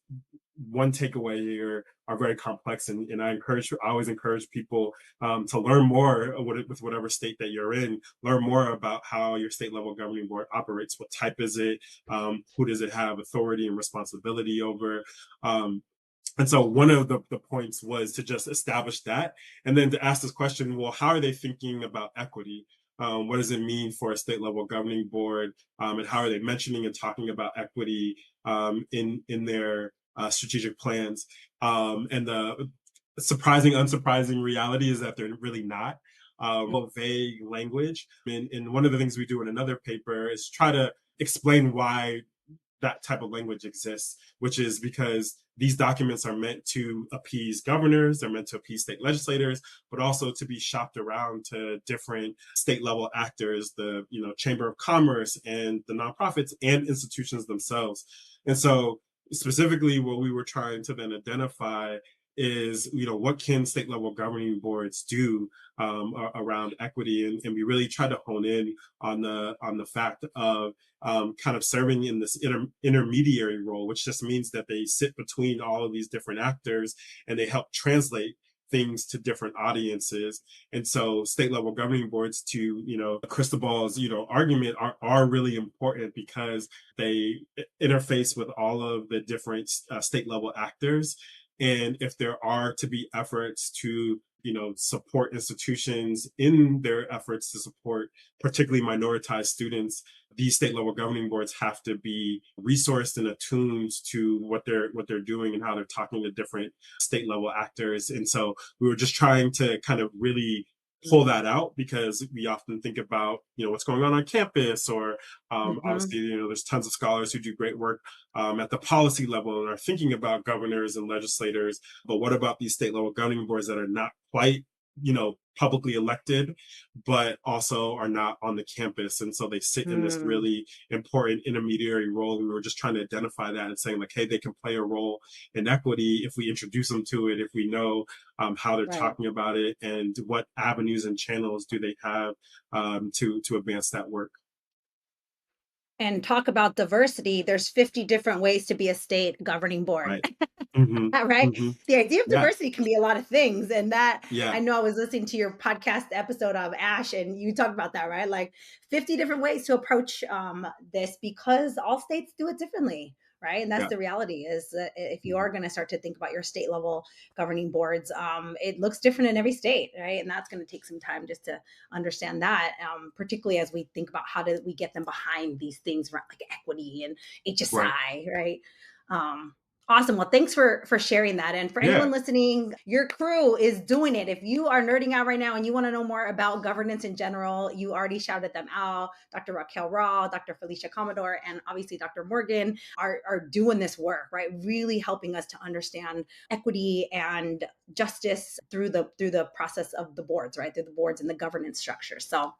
one takeaway here, are very complex, and I always encourage people to learn more with whatever state that you're in. Learn more about how your state level governing board operates. What type is it? Who does it have authority and responsibility over? And so one of the points was to just establish that, and then to ask this question: well, how are they thinking about equity? What does it mean for a state level governing board, and how are they mentioning and talking about equity in their strategic plans? And the unsurprising reality is that they're really not. Vague language. And one of the things we do in another paper is try to explain why that type of language exists, which is because these documents are meant to appease governors, they're meant to appease state legislators, but also to be shopped around to different state level actors, the Chamber of Commerce and the nonprofits and institutions themselves. And so specifically what we were trying to then identify is, what can state level governing boards do around equity, and we really try to hone in on the fact of kind of serving in this intermediary role, which just means that they sit between all of these different actors and they help translate things to different audiences. And so state level governing boards, to Cristobal's argument, are really important because they interface with all of the different state level actors. And if there are to be efforts to support institutions in their efforts to support particularly minoritized students, these state level governing boards have to be resourced and attuned to what they're doing and how they're talking to different state level actors. And so we were just trying to kind of really pull that out, because we often think about what's going on campus, or Mhm. obviously there's tons of scholars who do great work at the policy level and are thinking about governors and legislators, but what about these state level governing boards that are not quite publicly elected, but also are not on the campus? And so they sit in this Mm, really important intermediary role. And we were just trying to identify that and saying, like, hey, they can play a role in equity if we introduce them to it, if we know how they're right. talking about it, and what avenues and channels do they have to advance that work. And talk about diversity, there's 50 different ways to be a state governing board. Right. Hmm. Right? Hmm. The idea of Yeah. diversity can be a lot of things, and that Yeah. I know I was listening to your podcast episode of Ash, and you talked about that, right? Like 50 different ways to approach this, because all states do it differently, right? And that's Yeah. the reality, is that if you Hmm. are going to start to think about your state level governing boards, it looks different in every state, right? And that's going to take some time just to understand that, particularly as we think about how do we get them behind these things like equity and Right. HSI, right? Um, Awesome. Well, thanks for sharing that. And for Yeah. anyone listening, your crew is doing it. If you are nerding out right now and you want to know more about governance in general, you already shouted them out. Dr. Raquel Raw, Dr. Felicia Commodore, and obviously Dr. Morgan are doing this work, right? Really helping us to understand equity and justice through the process of the boards, right? Through the boards and the governance structure. So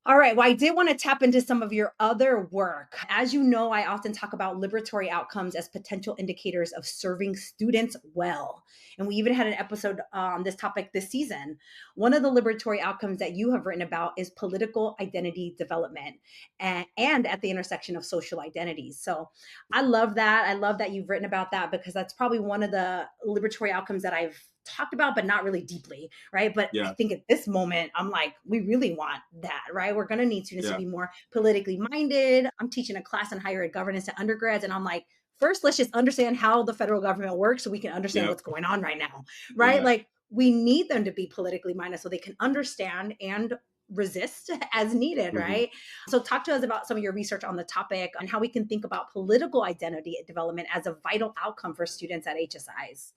all right. Well, I did want to tap into some of your other work. As you know, I often talk about liberatory outcomes as potential indicators of serving students well. And we even had an episode on this topic this season. One of the liberatory outcomes that you have written about is political identity development, and at the intersection of social identities. So I love that. I love that you've written about that, because that's probably one of the liberatory outcomes that I've talked about, but not really deeply, right? But I Yeah. think at this moment, I'm like, we really want that, right? We're going to need students to Yeah. be more politically minded. I'm teaching a class on higher ed governance to undergrads, and I'm like, first, let's just understand how the federal government works so we can understand Yeah. what's going on right now, right? Yeah. Like, we need them to be politically minded so they can understand and resist as needed, Mhm. right? So, talk to us about some of your research on the topic and how we can think about political identity development as a vital outcome for students at HSIs.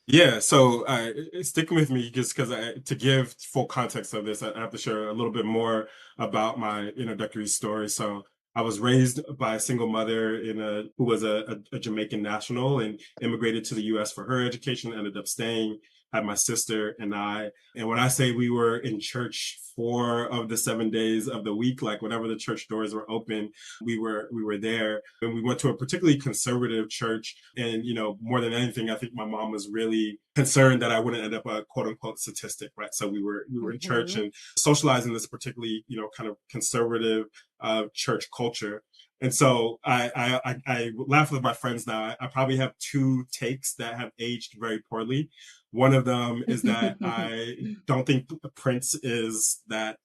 Yeah, so stick with me just because to give full context of this, I have to share a little bit more about my introductory story. So I was raised by a single mother who was a Jamaican national and immigrated to the U.S. for her education. Ended up staying. Had my sister and I. And when I say we were in church 4 of the 7 days of the week, like whenever the church doors were open, we were there. And we went to a particularly conservative church. And more than anything, I think my mom was really concerned that I wouldn't end up a quote unquote statistic, right? So we were in church Mhm. and socializing this particularly kind of conservative church culture. And so I laugh with my friends now. I probably have two takes that have aged very poorly. One of them is that I don't think Prince is that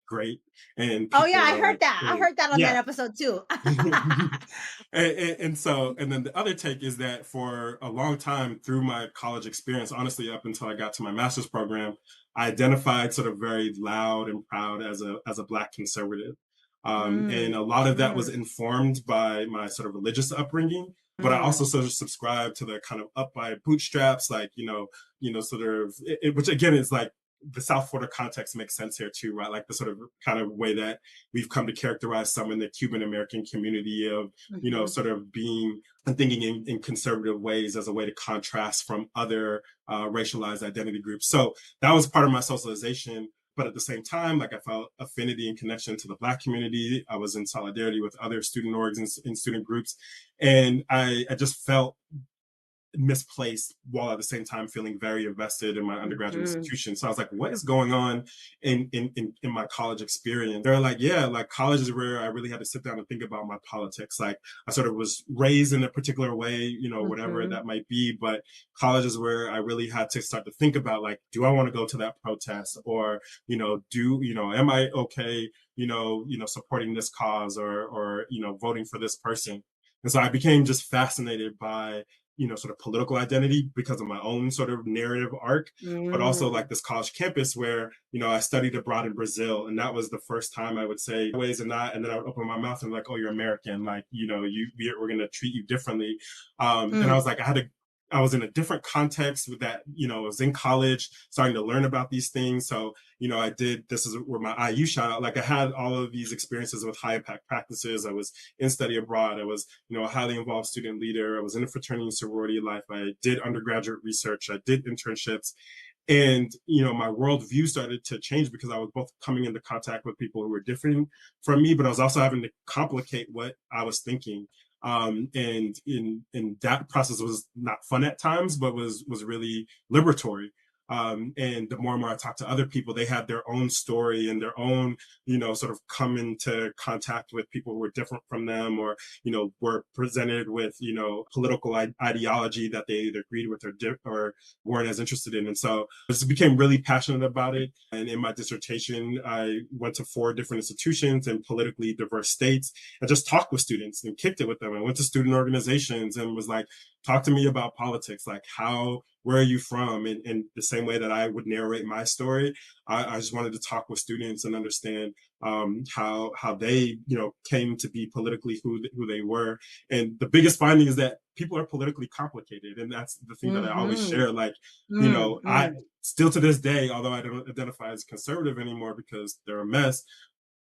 great, and Oh yeah, people I are heard like, that. I heard that on that yeah. episode too. And then the other take is that for a long time through my college experience, honestly, up until I got to my master's program, I identified sort of very loud and proud as a Black conservative. And Mm, a lot of that was mm, informed by my sort of religious upbringing, but I also mm, sort of subscribe to the kind of up by bootstraps, like sort of which again is like the South Florida context makes sense here too, right? Like the sort of kind of way that we've come to characterize some in the Cuban American community of, mhm, sort of being and thinking in conservative ways as a way to contrast from other racialized identity groups. So that was part of my socialization. But at the same time, like I felt affinity and connection to the Black community. I was in solidarity with other student orgs and student groups. And I just felt misplaced while at the same time feeling very invested in my undergraduate mhm, institution. So I was like, what is going on in my college experience? They're like, yeah, like college is where I really had to sit down and think about my politics. Like I sort of was raised in a particular way, whatever mhm, that might be, but college is where I really had to start to think about like, do I want to go to that protest or, am I okay, supporting this cause or voting for this person? And so I became just fascinated by sort of political identity because of my own sort of narrative arc, but also like mm. this college campus where, I studied abroad in Brazil. And that was the first time I would say ways and not, and then I would open my mouth and be like, oh, you're American. Like, we're going to treat you differently. And I Mm, was like, I was in a different context with that, I was in college starting to learn about these things. So, this is where my IU shout out. Like I had all of these experiences with high impact practices. I was in study abroad. I was a highly involved student leader. I was in a fraternity and sorority life. I did undergraduate research. I did internships. And, my worldview started to change because I was both coming into contact with people who were different from me, but I was also having to complicate what I was thinking. And in that process was not fun at times, but was really liberatory. And the more and more I talked to other people, they had their own story and their own, sort of come into contact with people who were different from them or were presented with political ideology that they either agreed with or weren't as interested in. And so I just became really passionate about it. And in my dissertation, I went to 4 different institutions in politically diverse states and just talked with students and kicked it with them. I went to student organizations and was like, talk to me about politics, like where are you from? In the same way that I would narrate my story, I just wanted to talk with students and understand how they came to be politically who they were. And the biggest finding is that people are politically complicated, and that's the thing that I always mhm, share. Like mm, I mm. still to this day, although I don't identify as conservative anymore because they're a mess,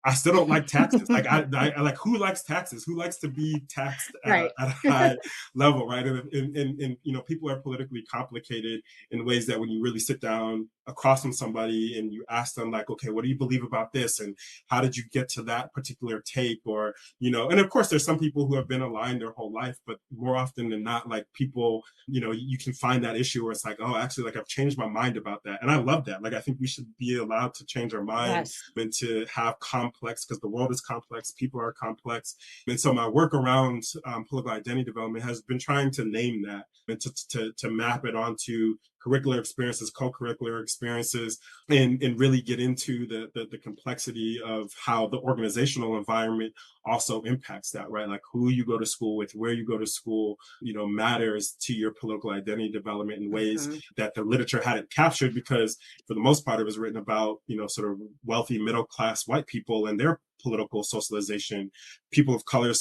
I still don't like taxes. Like I like who likes taxes? Who likes to be taxed at a Right. at a high level, right? And people are politically complicated in ways that when you really sit down across from somebody and you ask them like, okay, what do you believe about this, and how did you get to that particular take, or and of course there's some people who have been aligned their whole life, but more often than not, like people, you can find that issue where it's like, oh, actually, like I've changed my mind about that, and I love that. Like I think we should be allowed to change our mind Yes. and to have complex, because the world is complex, people are complex. And so my work around political identity development has been trying to name that and to map it onto curricular experiences, co-curricular experiences, and really get into the complexity of how the organizational environment also impacts that, right? Like who you go to school with, where you go to school, matters to your political identity development in ways Hmm. that the literature hadn't captured, because for the most part it was written about, sort of wealthy middle class white people and their political socialization, people of color,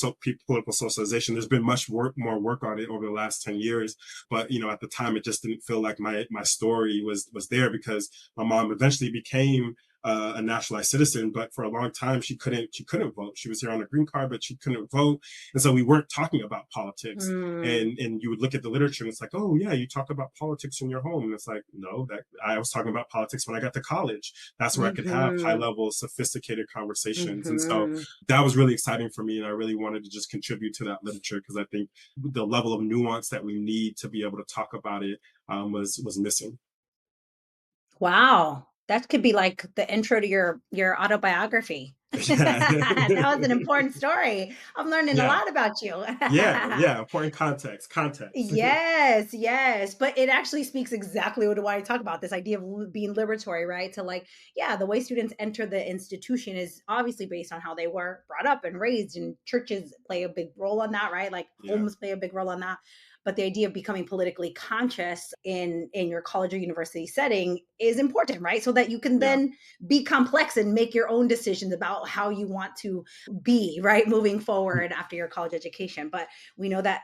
political socialization. There's been more work on it over the last 10 years, but at the time it just didn't feel like my story was there, because my mom eventually became a naturalized citizen, but for a long time she couldn't vote. She was here on a green card, but she couldn't vote, and so we weren't talking about politics. Mm. And you would look at the literature, and it's like, oh yeah, you talk about politics in your home, and it's like, no, that I was talking about politics when I got to college. That's where I could have high Hmm. level, sophisticated conversations, and so Hmm. that was really exciting for me, and I really wanted to just contribute to that literature, because I think the level of nuance that we need to be able to talk about it was missing. Wow, that could be like the intro to your autobiography. Yeah. That was an important story. I'm learning a Yeah. lot about you. Yeah. Yeah. Important context. Yes, yes, but it actually speaks exactly what I talk about, this idea of being liberatory, right? To like, yeah, the way students enter the institution is obviously based on how they were brought up and raised, and churches play a big role on that, right? Like Yeah. homes play a big role on that. But the idea of becoming politically conscious in your college or university setting is important, right? So that you can Yeah. then be complex and make your own decisions about how you want to be, right, moving forward after your college education. But we know that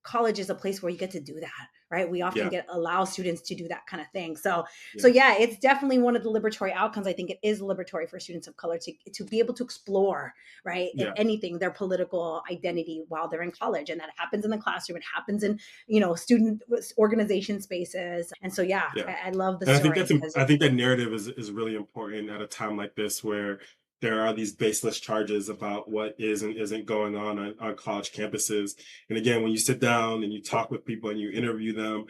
college is a place where you get to do that, right? We often Yeah. get allow students to do that kind of thing. So Yeah. yeah, it's definitely one of the liberatory outcomes. I think it is liberatory for students of color to be able to explore, right, if Yeah. anything, their political identity while they're in college. And that happens in the classroom, it happens in student organization spaces. And so yeah, Yeah. I love the And story because I think that narrative is really important at a time like this, where there are these baseless charges about what is and isn't going on college campuses. And again, when you sit down and you talk with people and you interview them,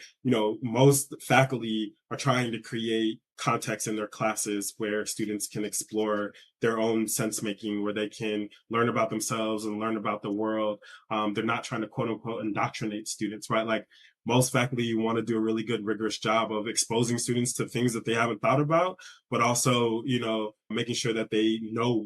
most faculty are trying to create context in their classes where students can explore their own sense making, where they can learn about themselves and learn about the world. They're not trying to quote unquote indoctrinate students, right? Like most faculty want to do a really good, rigorous job of exposing students to things that they haven't thought about, but also, making sure that they know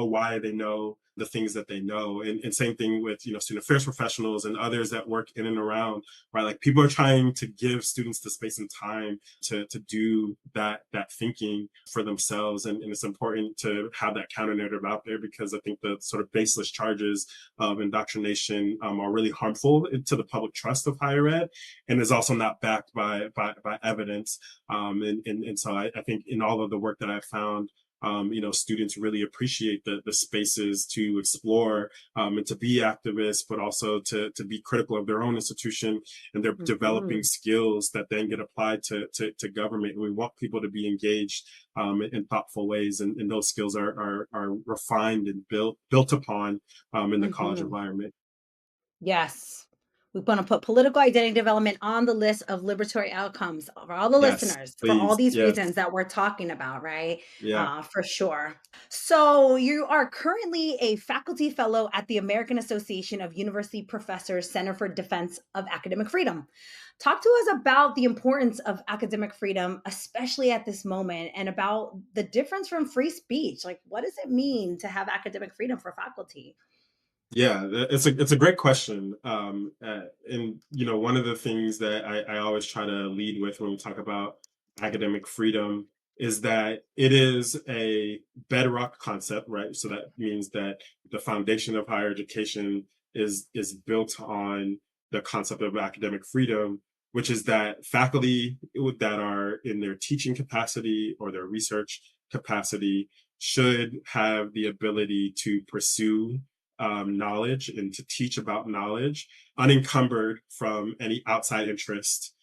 why they know the things that they know. And same thing with, student affairs professionals and others that work in and around, right? Like people are trying to give students the space and time to do that thinking for themselves. And it's important to have that counter narrative out there, because I think the sort of baseless charges of indoctrination are really harmful to the public trust of higher ed, and is also not backed by evidence. And so I think in all of the work that I've found, students really appreciate the spaces to explore, and to be activists, but also to be critical of their own institution, and they're developing Mhm. skills that then get applied to government. And we want people to be engaged in thoughtful ways, and those skills are refined and built upon in the college Mhm. environment. Yes. We want to put political identity development on the list of liberatory outcomes for all the Yes, listeners, for all please. these Yes. reasons that we're talking about, right? Yeah. For sure. So, you are currently a faculty fellow at the American Association of University Professors Center for Defense of Academic Freedom. Talk to us about the importance of academic freedom, especially at this moment, and about the difference from free speech. Like, what does it mean to have academic freedom for faculty? Yeah, it's a great question. And one of the things that I always try to lead with when we talk about academic freedom is that it is a bedrock concept, right? So that means that the foundation of higher education is built on the concept of academic freedom, which is that faculty that are in their teaching capacity or their research capacity should have the ability to pursue knowledge and to teach about knowledge unencumbered from any outside interest.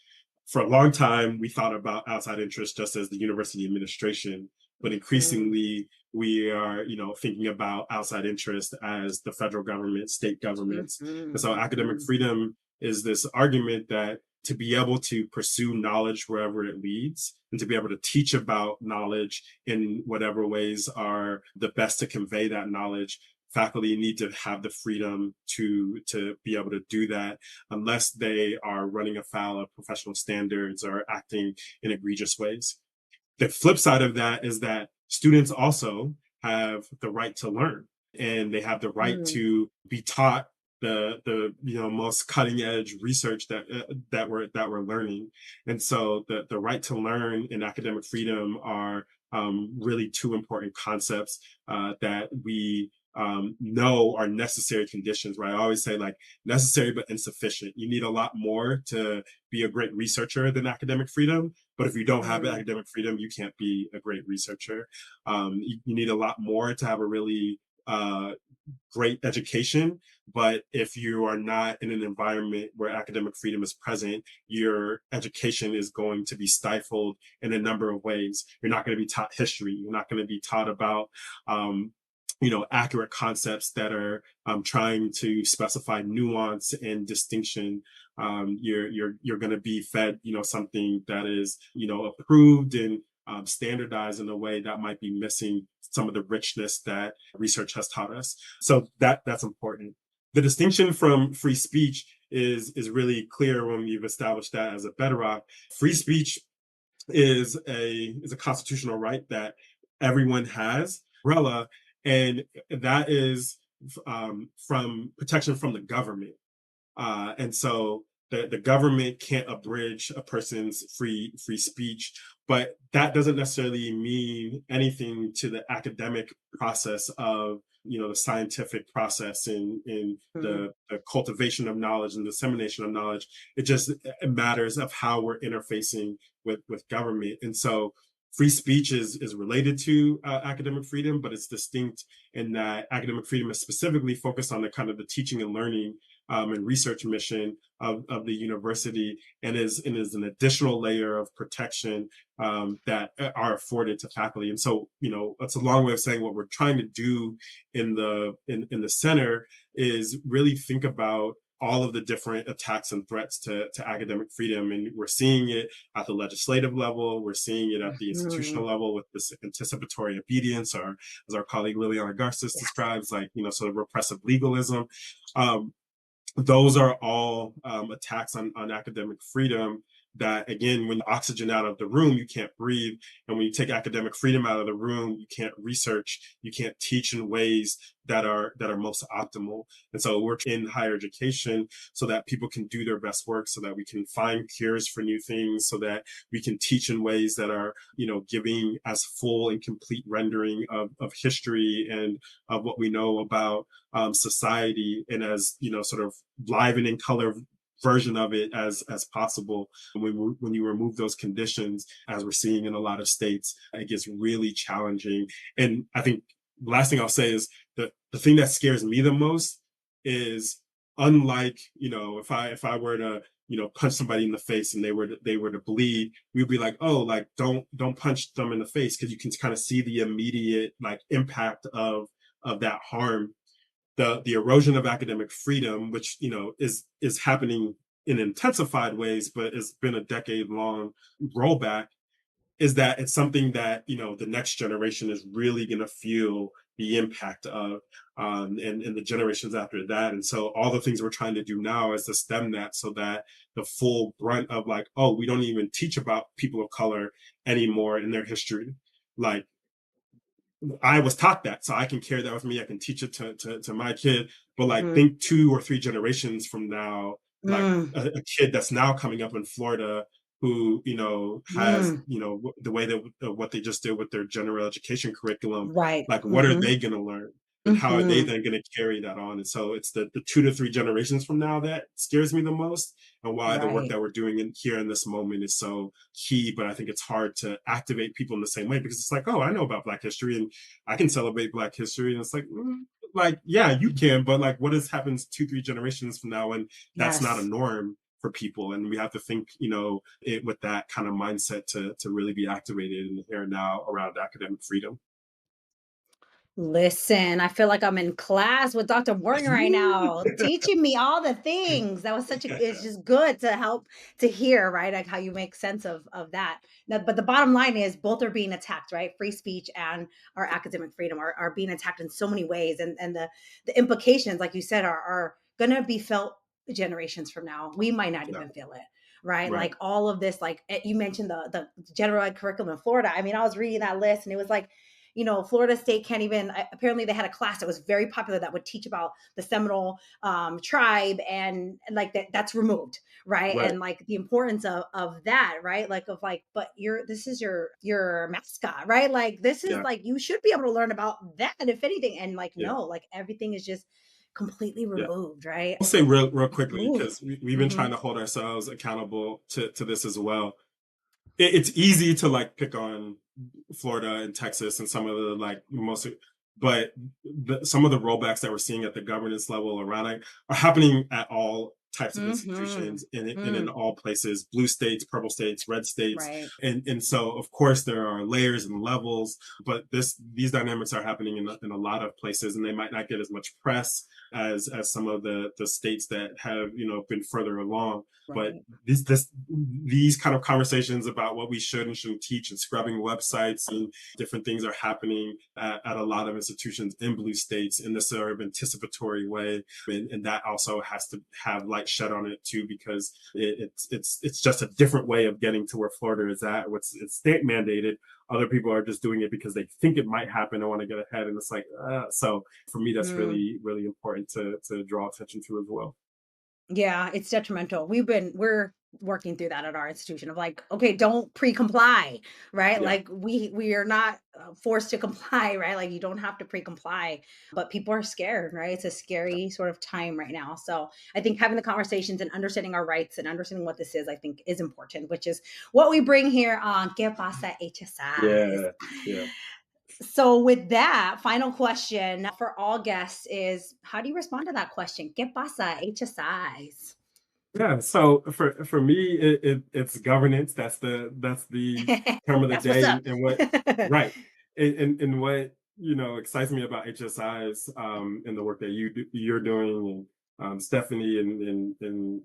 For a long time, we thought about outside interest just as the university administration, but Mhm. increasingly we are, thinking about outside interest as the federal government, state Mhm. governments. And so academic Mhm. freedom is this argument that to be able to pursue knowledge wherever it leads, and to be able to teach about knowledge in whatever ways are the best to convey that knowledge, faculty need to have the freedom to be able to do that unless they are running afoul of professional standards or acting in egregious ways. The flip side of that is that students also have the right to learn, and they have the right Mm, to be taught the most cutting edge research that we're learning. And so the right to learn and academic freedom are really two important concepts that we know are necessary conditions, right? I always say, like, necessary but insufficient. You need a lot more to be a great researcher than academic freedom. But if you don't have mm, academic freedom, you can't be a great researcher. You need a lot more to have a really great education. But if you are not in an environment where academic freedom is present, your education is going to be stifled in a number of ways. You're not going to be taught history. You're not going to be taught about accurate concepts that are trying to specify nuance and distinction. You're going to be fed something that is approved and standardized in a way that might be missing some of the richness that research has taught us. So that's important. The distinction from free speech is really clear when we've established that as a bedrock. Free speech is a constitutional right that everyone has, umbrella, and that is from protection from the government. And so the government can't abridge a person's free speech, but that doesn't necessarily mean anything to the academic process of the scientific process in mm, the cultivation of knowledge and dissemination of knowledge. It matters of how we're interfacing with government. And so free speech is related to academic freedom, but it's distinct in that academic freedom is specifically focused on the kind of the teaching and learning and research mission of the university, and is an additional layer of protection that are afforded to faculty. And so, that's a long way of saying what we're trying to do in the center is really think about all of the different attacks and threats to academic freedom. And we're seeing it at the legislative level. We're seeing it at the mhm. institutional level with this anticipatory obedience, or as our colleague Liliana Garces describes, like, sort of repressive legalism. Um, those are all attacks on academic freedom that, again, when oxygen out of the room, you can't breathe. And when you take academic freedom out of the room, you can't research, you can't teach in ways that are most optimal. And so we're in higher education so that people can do their best work, so that we can find cures for new things, so that we can teach in ways that are giving as full and complete rendering of history and of what we know about society, and as sort of live and in color version of it as possible. When you remove those conditions, as we're seeing in a lot of states, it gets really challenging. And I think the last thing I'll say is the thing that scares me the most is, unlike if I were to punch somebody in the face and they were to bleed, we'd be like, oh, like, don't punch them in the face, because you can kind of see the immediate, like, impact of that harm. The erosion of academic freedom, which is happening in intensified ways, but it's been a decade long rollback, is that it's something that the next generation is really going to feel the impact of, and the generations after that. And so all the things we're trying to do now is to stem that, so that the full brunt of, like, oh, we don't even teach about people of color anymore in their history. Like, I was taught that, so I can carry that with me. I can teach it to my kid. But, like, Mm, think 2 or 3 generations from now, like mm, a kid that's now coming up in Florida, who has mm. the way that what they just did with their general education curriculum. Right. Like, what are Mhm, they going to learn, and how are they mhm. then going to carry that on? And so it's the 2 to 3 generations from now that scares me the most, and why the work Right. that we're doing here in this moment is so key. But I think it's hard to activate people in the same way, because it's like, oh, I know about Black history and I can celebrate Black history. And it's like, yeah, you can, but, like, what has happens 2, 3 generations from now, and that's not a Yes. norm for people? And we have to think, it with that kind of mindset to really be activated in the here and now around academic freedom. Listen, I feel like I'm in class with Dr. Morgan right now, teaching me all the things. That was such a it's just good to help to hear, right? Like how you make sense of that. Now, but the bottom line is both are being attacked, right? Free speech and our academic freedom are being attacked in so many ways. And the implications, like you said, are gonna be felt generations from now. We might not Yeah, even feel it. Right. right, Like all of this, like you mentioned the general ed curriculum in Florida. I mean, I was reading that list and it was like, Florida State can't even, apparently they had a class that was very popular that would teach about the Seminole tribe and like that's removed. Right. right. And like the importance of that, right. Like of like, but this is your mascot, right. Like this is Yeah, like, you should be able to learn about that if anything. And like, yeah, no, like everything is just completely yeah. removed. Right. I'll say real quickly Ooh. because we've been Mm-hmm. trying to hold ourselves accountable to this as well. It's easy to like pick on Florida and Texas and some of the like most, but some of the rollbacks that we're seeing at the governance level around it are happening at all types of Mm-hmm. institutions and in Mm, all places, blue states, purple states, red states. right. And so of course there are layers and levels, but these dynamics are happening in a lot of places and they might not get as much press as some of the states that have, been further along. But Right. these kind of conversations about what we should and shouldn't teach and scrubbing websites and different things are happening at a lot of institutions in blue states in this sort of anticipatory way, and that also has to have light shed on it too because it's just a different way of getting to where Florida is at. It's state mandated. Other people are just doing it because they think it might happen and want to get ahead, and it's like so for me that's Mm. really important to draw attention to as well. Yeah, it's detrimental. We're working through that at our institution of like, okay, don't pre-comply, right? Yeah. Like we are not forced to comply, right? Like you don't have to pre-comply, but people are scared, right? It's a scary sort of time right now. So I think having the conversations and understanding our rights and understanding what this is, I think is important, which is what we bring here on Que Pasa HSIs. Yeah, yeah. So with that, final question for all guests is how do you respond to that question? ¿Qué pasa, HSIs? Yeah, so for me, it's governance. That's the term of the That's what's day, up. and what right, and what excites me about HSIs and the work that you're doing, and Stephanie and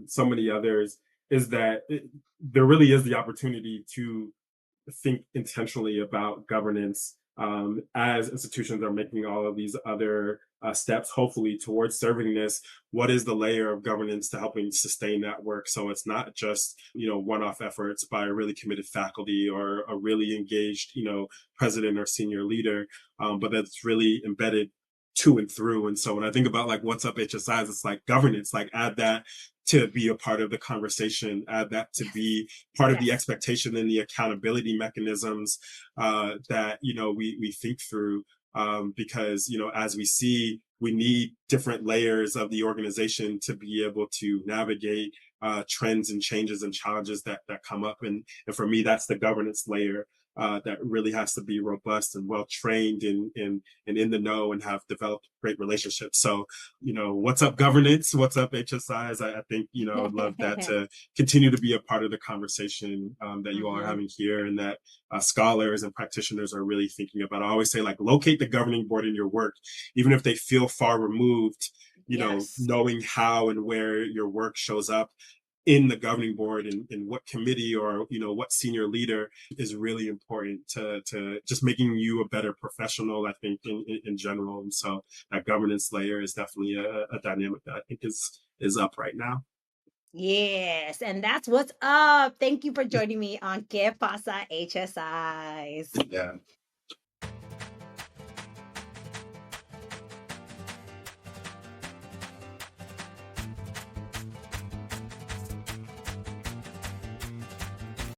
so many others is that there really is the opportunity to think intentionally about governance as institutions are making all of these other steps, hopefully towards servingness. What is the layer of governance to helping sustain that work? So it's not just one-off efforts by a really committed faculty or a really engaged president or senior leader, but that's really embedded to and through. And so when I think about like what's up HSIs, it's like governance, like add that to be a part of the conversation, add that to Yes. be part of the Yes. expectation and the accountability mechanisms that we think through. Because as we see, we need different layers of the organization to be able to navigate trends and changes and challenges that come up. And for me, that's the governance layer that really has to be robust and well trained and in the know and have developed great relationships. So, what's up governance? What's up HSIs? I think, I'd love that to continue to be a part of the conversation that you all are Mhm. having here and that scholars and practitioners are really thinking about. I always say, like, locate the governing board in your work, even if they feel far removed, Yes. knowing how and where your work shows up in the governing board and what committee or what senior leader is really important to just making you a better professional, I think, in general. And so that governance layer is definitely a dynamic that I think is up right now. Yes, and that's what's up. Thank you for joining me on Que Pasa HSIs. Yeah.